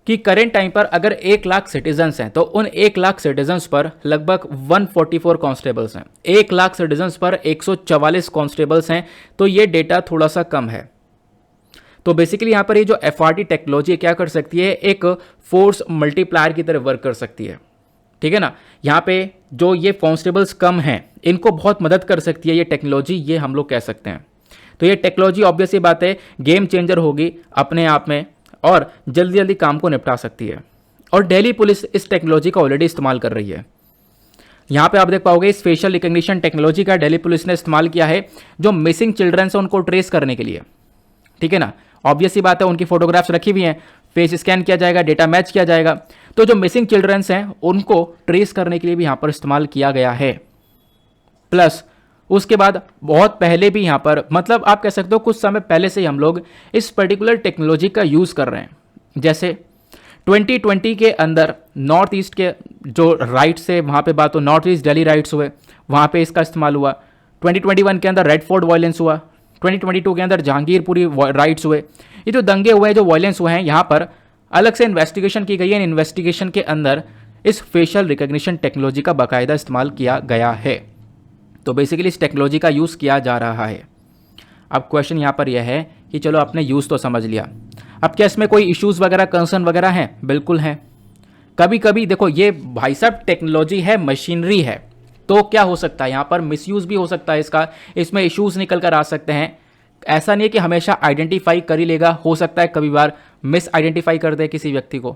Speaker 1: कि करेंट टाइम पर अगर 1 लाख सिटीजन्स हैं तो उन 1 लाख सिटीजन्स पर लगभग 144 कांस्टेबल्स हैं। 1 लाख सिटीजन्स पर 144 कांस्टेबल्स हैं, तो ये डेटा थोड़ा सा कम है। तो बेसिकली यहाँ पर ये जो FRT टेक्नोलॉजी क्या कर सकती है, एक फोर्स मल्टीप्लायर की तरह वर्क कर सकती है। ठीक है ना, यहाँ पे जो ये कांस्टेबल्स कम हैं इनको बहुत मदद कर सकती है ये टेक्नोलॉजी, ये हम लोग कह सकते हैं। तो ये टेक्नोलॉजी ऑब्वियस सी बात है गेम चेंजर होगी अपने आप में और जल्दी जल्दी काम को निपटा सकती है। और दिल्ली पुलिस इस टेक्नोलॉजी का ऑलरेडी इस्तेमाल कर रही है। यहाँ पे आप देख पाओगे इस फेशियल रिकग्निशन टेक्नोलॉजी का दिल्ली पुलिस ने इस्तेमाल किया है जो मिसिंग चिल्ड्रंस हैं उनको ट्रेस करने के लिए। ठीक है ना, ऑब्वियस सी बात है उनकी फोटोग्राफ्स रखी हुई हैं, फेस स्कैन किया जाएगा, डेटा मैच किया जाएगा, तो जो मिसिंग चिल्ड्रंस हैं उनको ट्रेस करने के लिए भी यहाँ पर इस्तेमाल किया गया है। प्लस उसके बाद बहुत पहले भी यहाँ पर, मतलब आप कह सकते हो कुछ समय पहले से ही हम लोग इस पर्टिकुलर टेक्नोलॉजी का यूज़ कर रहे हैं। जैसे 2020 के अंदर नॉर्थ ईस्ट के जो राइट्स है वहाँ पे बात हो, नॉर्थ ईस्ट दिल्ली राइट्स हुए, वहाँ पे इसका इस्तेमाल हुआ। 2021 के अंदर रेड फोर्ट वायलेंस हुआ, 2022 के अंदर जहांगीरपुरी राइट्स हुए। ये जो दंगे हुए हैं, जो वायलेंस हुए हैं, यहाँ पर अलग से इन्वेस्टिगेशन की गई है। इन्वेस्टिगेशन के अंदर इस फेशियल रिकग्निशन टेक्नोलॉजी का बाकायदा इस्तेमाल किया गया है। तो बेसिकली इस टेक्नोलॉजी का यूज़ किया जा रहा है। अब क्वेश्चन यहाँ पर यह है कि चलो आपने यूज़ तो समझ लिया, अब क्या इसमें कोई इश्यूज़ वगैरह, कंसर्न वगैरह हैं? बिल्कुल हैं। कभी कभी देखो ये भाई साहब टेक्नोलॉजी है, मशीनरी है, तो क्या हो सकता है यहाँ पर मिसयूज़ भी हो सकता है इसका, इसमें इश्यूज़ निकल कर आ सकते हैं। ऐसा नहीं है कि हमेशा आइडेंटिफाई कर ही लेगा, हो सकता है कभी बार मिस आइडेंटिफाई कर दे किसी व्यक्ति को।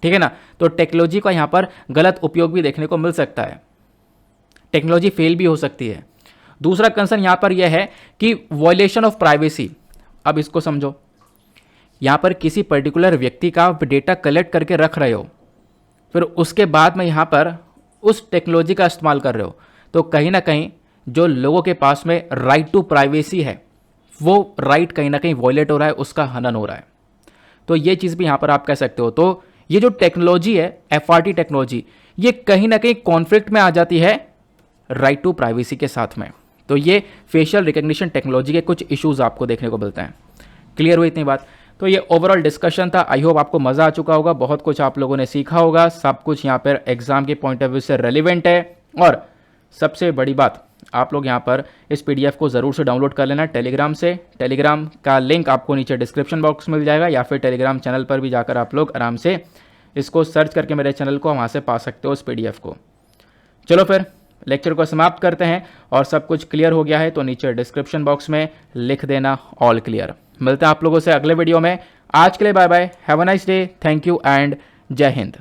Speaker 1: ठीक है ना, तो टेक्नोलॉजी का यहाँ पर गलत उपयोग भी देखने को मिल सकता है, टेक्नोलॉजी फेल भी हो सकती है। दूसरा कंसर्न यहाँ पर यह है कि वायलेशन ऑफ प्राइवेसी। अब इसको समझो, यहाँ पर किसी पर्टिकुलर व्यक्ति का डेटा कलेक्ट करके रख रहे हो, फिर उसके बाद में यहाँ पर उस टेक्नोलॉजी का इस्तेमाल कर रहे हो, तो कहीं ना कहीं जो लोगों के पास में राइट टू प्राइवेसी है वो राइट कहीं ना कहीं वायलेट हो रहा है, उसका हनन हो रहा है। तो ये चीज़ भी यहाँ पर आप कह सकते हो। तो ये जो टेक्नोलॉजी है FRT टेक्नोलॉजी, ये कहीं ना कहीं कॉन्फ्लिक्ट में आ जाती है राइट टू प्राइवेसी के साथ में। तो ये फेशियल रिकग्निशन टेक्नोलॉजी के कुछ इश्यूज आपको देखने को मिलते हैं। क्लियर हुई इतनी बात? तो ये ओवरऑल डिस्कशन था। आई होप आपको मज़ा आ चुका होगा, बहुत कुछ आप लोगों ने सीखा होगा, सब कुछ यहाँ पर एग्जाम के पॉइंट ऑफ व्यू से रेलिवेंट है। और सबसे बड़ी बात, आप लोग यहाँ पर इस PDF को ज़रूर से डाउनलोड कर लेना टेलीग्राम से। टेलीग्राम का लिंक आपको नीचे डिस्क्रिप्शन बॉक्स में मिल जाएगा, या फिर टेलीग्राम चैनल पर भी जाकर आप लोग आराम से इसको सर्च करके मेरे चैनल को वहाँ से पा सकते हो इस PDF को। चलो फिर लेक्चर को समाप्त करते हैं, और सब कुछ क्लियर हो गया है तो नीचे डिस्क्रिप्शन बॉक्स में लिख देना ऑल क्लियर। मिलते हैं आप लोगों से अगले वीडियो में। आज के लिए bye bye, have a nice day, thank you and जय हिंद।